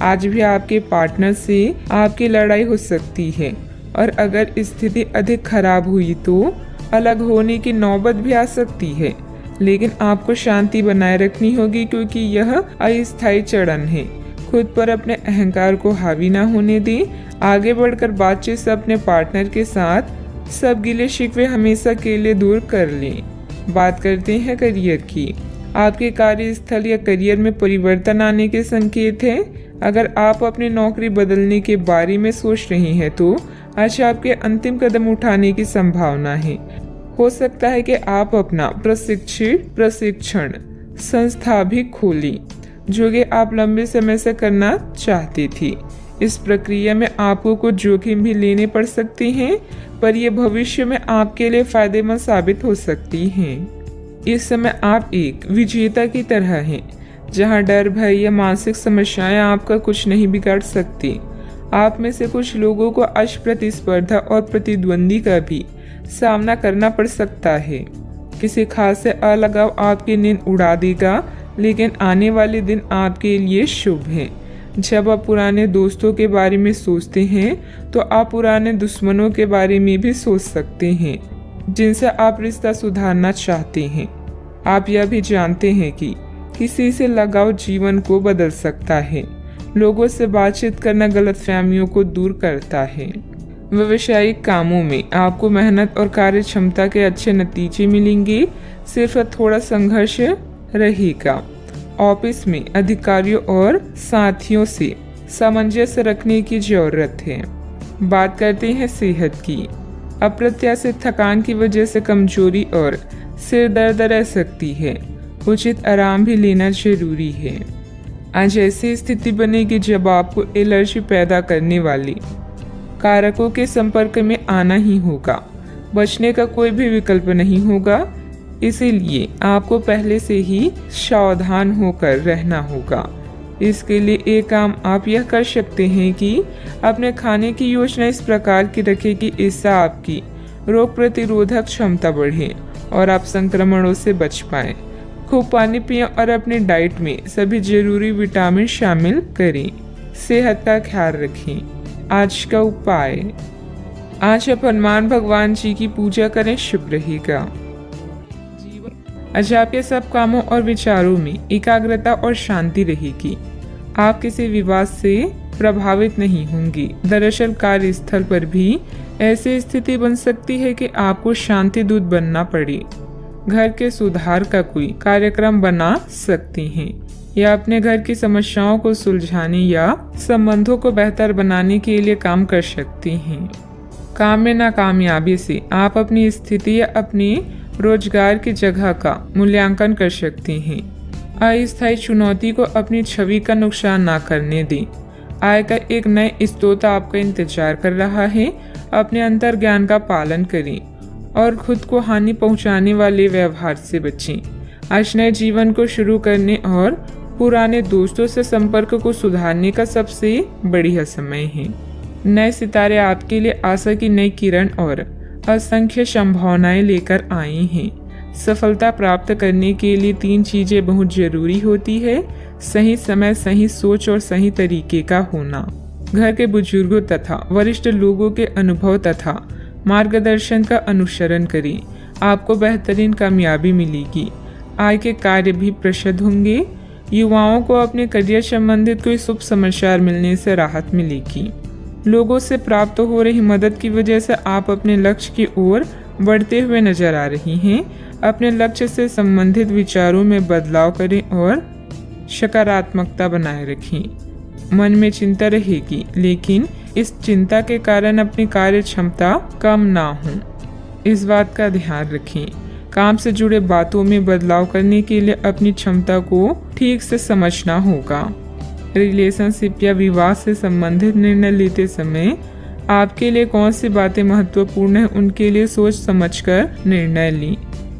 आज भी आपके पार्टनर से आपकी लड़ाई हो सकती है और अगर स्थिति अधिक खराब हुई तो अलग होने की नौबत भी आ सकती है, लेकिन आपको शांति बनाए रखनी होगी क्योंकि यह अस्थायी चरण है। खुद पर अपने अहंकार को हावी ना होने दें। आगे बढ़कर बातचीत से अपने पार्टनर के साथ सब गिले शिकवे हमेशा के लिए दूर कर लें। बात करते हैं करियर की। आपके कार्यस्थल या करियर में परिवर्तन आने के संकेत हैं। अगर आप अपनी नौकरी बदलने के बारे में सोच रहे हैं तो आज आपके अंतिम कदम उठाने की संभावना है। हो सकता है कि आप अपना प्रशिक्षण संस्था भी खोलें, जो कि आप लंबे समय से करना चाहती थी। इस प्रक्रिया में आपको कुछ जोखिम भी लेने पड़ सकते हैं, पर यह भविष्य में आपके लिए फायदेमंद साबित हो सकती हैं। इस समय आप एक विजेता की तरह हैं, जहां डर, भय या मानसिक समस्याएं आपका कुछ नहीं बिगाड़ सकती। आप में से कुछ लोगों को आज प्रतिस्पर्धा और प्रतिद्वंदी का भी सामना करना पड़ सकता है। किसी खास से अलगाव आपकी नींद उड़ा देगा, लेकिन आने वाले दिन आपके लिए शुभ हैं। जब आप पुराने दोस्तों के बारे में सोचते हैं तो आप पुराने दुश्मनों के बारे में भी सोच सकते हैं, जिनसे आप रिश्ता सुधारना चाहते हैं। आप यह भी जानते हैं कि किसी से लगाव जीवन को बदल सकता है। लोगों से बातचीत करना गलतफहमियों को दूर करता है। व्यावसायिक कामों में आपको मेहनत और कार्य क्षमता के अच्छे नतीजे मिलेंगे। सिर्फ थोड़ा संघर्ष रहेगा। ऑफिस में अधिकारियों और साथियों से सामंजस्य रखने की जरूरत है। बात करते हैं सेहत की। अप्रत्याशित थकान की वजह से कमजोरी और सिर दर्द रह सकती है। उचित आराम भी लेना जरूरी है। आज ऐसी स्थिति बनेगी जब आपको एलर्जी पैदा करने वाली कारकों के संपर्क में आना ही होगा। बचने का कोई भी विकल्प नहीं होगा, इसीलिए आपको पहले से ही सावधान होकर रहना होगा। इसके लिए एक काम आप यह कर सकते हैं कि अपने खाने की योजना इस प्रकार की रखें कि इससे आपकी रोग प्रतिरोधक क्षमता बढ़े और आप संक्रमणों से बच पाएं। खूब पानी पिएं और अपनी डाइट में सभी जरूरी विटामिन शामिल करें। सेहत का ख्याल रखें। आज का उपाय, आज आप हनुमान भगवान जी की पूजा करें, शुभ रहेगा। आज आपके सब कामों और विचारों में एकाग्रता और शांति रहेगी। आप किसी विवाद से प्रभावित नहीं होंगी। दरअसल कार्यस्थल पर भी ऐसी स्थिति बन सकती है कि आपको शांति दूत बनना पड़े। घर के सुधार का कोई कार्यक्रम बना सकती हैं या अपने घर की समस्याओं को सुलझाने या संबंधों को बेहतर बनाने के लिए काम कर सकती हैं। काम में नाकामयाबी से आप अपनी स्थिति या अपने रोजगार की जगह का मूल्यांकन कर सकती हैं। अस्थायी चुनौती को अपनी छवि का नुकसान ना करने दें। आय का एक नए स्रोत आपका इंतजार कर रहा है। अपने अंतर ज्ञान का पालन करें और खुद को हानि पहुंचाने वाले व्यवहार से बचें। आज नए जीवन को शुरू करने और पुराने दोस्तों से संपर्क को सुधारने का सबसे बढ़िया समय है। नए सितारे आपके लिए आशा की नई किरण और असंख्य संभावनाएं लेकर आए हैं। सफलता प्राप्त करने के लिए 3 चीजें बहुत जरूरी होती है: सही समय, सही सोच और सही तरीके का होना। घर के बुजुर्गों तथा वरिष्ठ लोगों के अनुभव तथा मार्गदर्शन का अनुसरण करें। आपको बेहतरीन कामयाबी मिलेगी। आय के कार्य भी प्रशस्त होंगे। युवाओं को अपने करियर संबंधित कोई शुभ समाचार मिलने से राहत मिलेगी। लोगों से प्राप्त हो रही मदद की वजह से आप अपने लक्ष्य की ओर बढ़ते हुए नजर आ रही हैं। अपने लक्ष्य से संबंधित विचारों में बदलाव करें और सकारात्मकता बनाए रखें। मन में चिंता रहेगी, लेकिन इस चिंता के कारण अपनी कार्य क्षमता कम ना हो, इस बात का ध्यान रखें। काम से जुड़े बातों में बदलाव करने के लिए अपनी क्षमता को ठीक से समझना होगा। रिलेशनशिप या विवाह से संबंधित निर्णय लेते समय आपके लिए कौन सी बातें महत्वपूर्ण हैं, उनके लिए सोच समझकर निर्णय लें।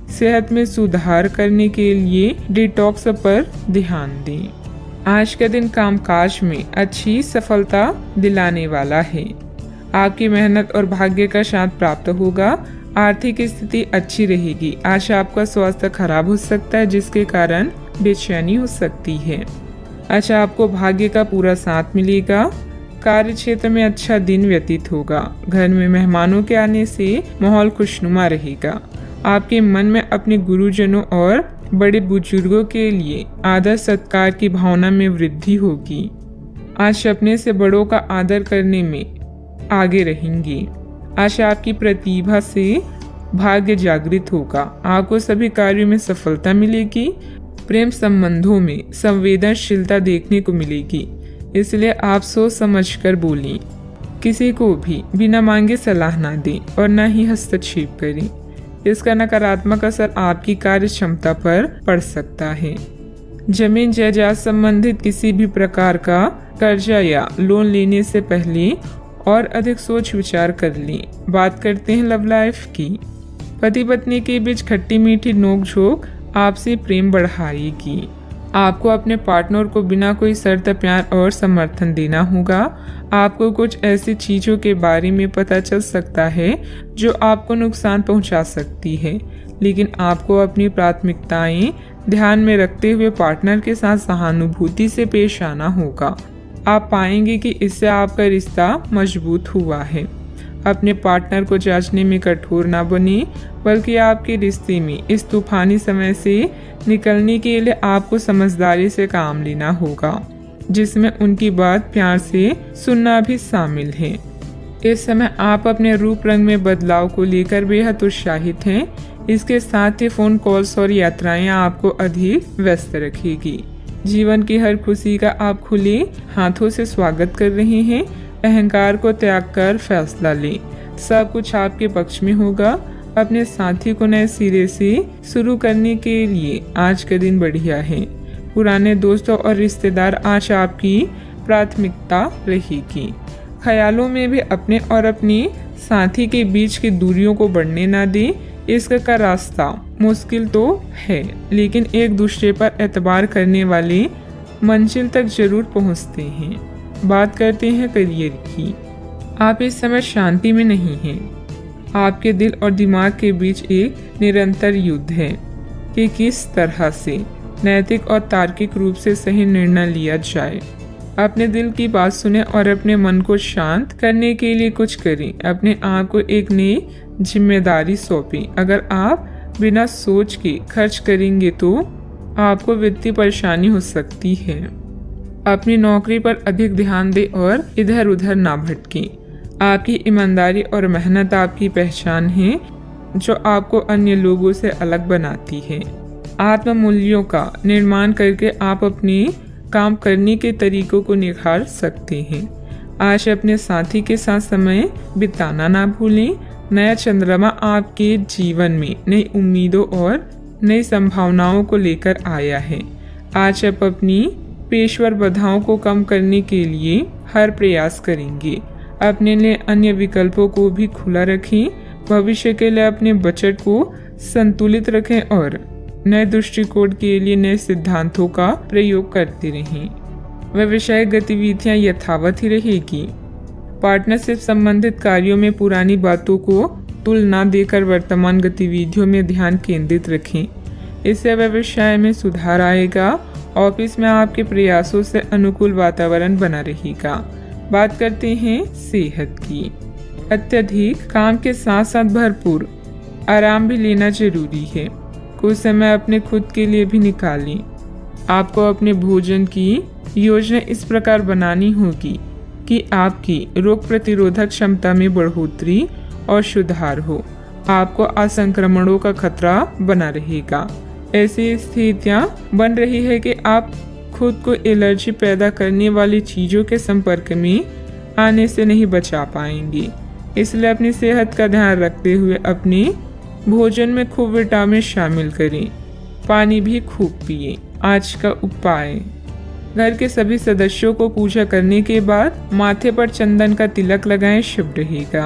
सेहत में सुधार करने के लिए डिटॉक्स पर ध्यान दें। आज का दिन कामकाज में अच्छी सफलता दिलाने वाला है। आपकी मेहनत और भाग्य का साथ प्राप्त होगा। आर्थिक स्थिति अच्छी रहेगी। आज आपका स्वास्थ्य खराब हो सकता है, जिसके कारण बेचैनी हो सकती है। आज आपको भाग्य का पूरा साथ मिलेगा। कार्य क्षेत्र में अच्छा दिन व्यतीत होगा। घर में मेहमानों के आने से माहौल खुशनुमा रहेगा। आपके मन में अपने गुरुजनों और बड़े बुजुर्गों के लिए आदर सत्कार की भावना में वृद्धि होगी। आज अपने से बड़ों का आदर करने में आगे रहेंगी। आज आपकी प्रतिभा से भाग्य जागृत होगा। आपको सभी कार्यों में सफलता मिलेगी। प्रेम संबंधों में संवेदनशीलता देखने को मिलेगी, इसलिए आप सोच समझकर बोलें। किसी को भी बिना मांगे सलाह ना दें और न ही हस्तक्षेप करें। इसका नकारात्मक असर आपकी कार्य क्षमता पर पड़ सकता है। जमीन जायदाद संबंधित किसी भी प्रकार का कर्जा या लोन लेने से पहले और अधिक सोच विचार कर लें। बात करते हैं लव लाइफ की। पति पत्नी के बीच खट्टी मीठी नोकझोंक आपसी प्रेम बढ़ाएगी। आपको अपने पार्टनर को बिना कोई शर्त प्यार और समर्थन देना होगा। आपको कुछ ऐसी चीज़ों के बारे में पता चल सकता है जो आपको नुकसान पहुंचा सकती है, लेकिन आपको अपनी प्राथमिकताएं ध्यान में रखते हुए पार्टनर के साथ सहानुभूति से पेश आना होगा। आप पाएंगे कि इससे आपका रिश्ता मजबूत हुआ है। अपने पार्टनर को जांचने में कठोर ना बने, बल्कि आपके रिश्ते में इस तूफानी समय से निकलने के लिए आपको समझदारी से काम लेना होगा, जिसमें उनकी बात प्यार से सुनना भी शामिल है। इस समय आप अपने रूप रंग में बदलाव को लेकर बेहद उत्साहित हैं। इसके साथ ही फोन कॉल्स और यात्राएं आपको अधिक व्यस्त रखेगी। जीवन की हर खुशी का आप खुले हाथों से स्वागत कर रहे हैं। अहंकार को त्याग कर फैसला लें। सब कुछ आपके पक्ष में होगा। अपने साथी को नए सिरे से शुरू करने के लिए आज का दिन बढ़िया है। पुराने दोस्तों और रिश्तेदार आज आपकी प्राथमिकता रहेगी। ख्यालों में भी अपने और अपने साथी के बीच की दूरियों को बढ़ने ना दें। इसका रास्ता मुश्किल तो है, लेकिन एक दूसरे पर एतबार करने वाले मंजिल तक जरूर पहुंचते हैं। बात करते हैं करियर की। आप इस समय शांति में नहीं हैं। आपके दिल और दिमाग के बीच एक निरंतर युद्ध है कि किस तरह से नैतिक और तार्किक रूप से सही निर्णय लिया जाए। अपने दिल की बात सुने और अपने मन को शांत करने के लिए कुछ करें। अपने आप को एक नई जिम्मेदारी सौंपें। अगर आप बिना सोच के खर्च करेंगे तो आपको वित्तीय परेशानी हो सकती है। अपनी नौकरी पर अधिक ध्यान दें और इधर उधर ना भटकें। आपकी ईमानदारी और मेहनत आपकी पहचान है जो आपको अन्य लोगों से अलग बनाती है। आत्म मूल्यों का निर्माण करके आप अपने काम करने के तरीकों को निखार सकते हैं। आज अपने साथी के साथ समय बिताना ना भूलें। नया चंद्रमा आपके जीवन में नई उम्मीदों और नई संभावनाओं को लेकर आया है। आज आप अपनी पेशेवर बाधाओं को कम करने के लिए हर प्रयास करेंगे। अपने लिए अन्य विकल्पों को भी खुला रखें। भविष्य के लिए अपने बजट को संतुलित रखें और नए दृष्टिकोण के लिए नए सिद्धांतों का प्रयोग करते रहें। व्यवसायिक गतिविधियां यथावत ही रहेगी। पार्टनरशिप संबंधित कार्यों में पुरानी बातों को तुल ना देकर वर्तमान गतिविधियों में ध्यान केंद्रित रखें। इससे व्यवसाय में सुधार आएगा। ऑफिस में आपके प्रयासों से अनुकूल वातावरण बना रहेगा। बात करते हैं सेहत की। अत्यधिक काम के साथ साथ भरपूर आराम भी लेना जरूरी है। कुछ समय अपने खुद के लिए भी निकालें। आपको अपने भोजन की योजना इस प्रकार बनानी होगी कि आपकी रोग प्रतिरोधक क्षमता में बढ़ोतरी और सुधार हो। आपको असंक्रमणों का खतरा बना रहेगा। ऐसी स्थितियां बन रही है कि आप खुद को एलर्जी पैदा करने वाली चीज़ों के संपर्क में आने से नहीं बचा पाएंगे। इसलिए अपनी सेहत का ध्यान रखते हुए अपने भोजन में खूब विटामिन शामिल करें। पानी भी खूब पिएं। आज का उपाय: घर के सभी सदस्यों को पूजा करने के बाद माथे पर चंदन का तिलक लगाएं, शुभ रहेगा।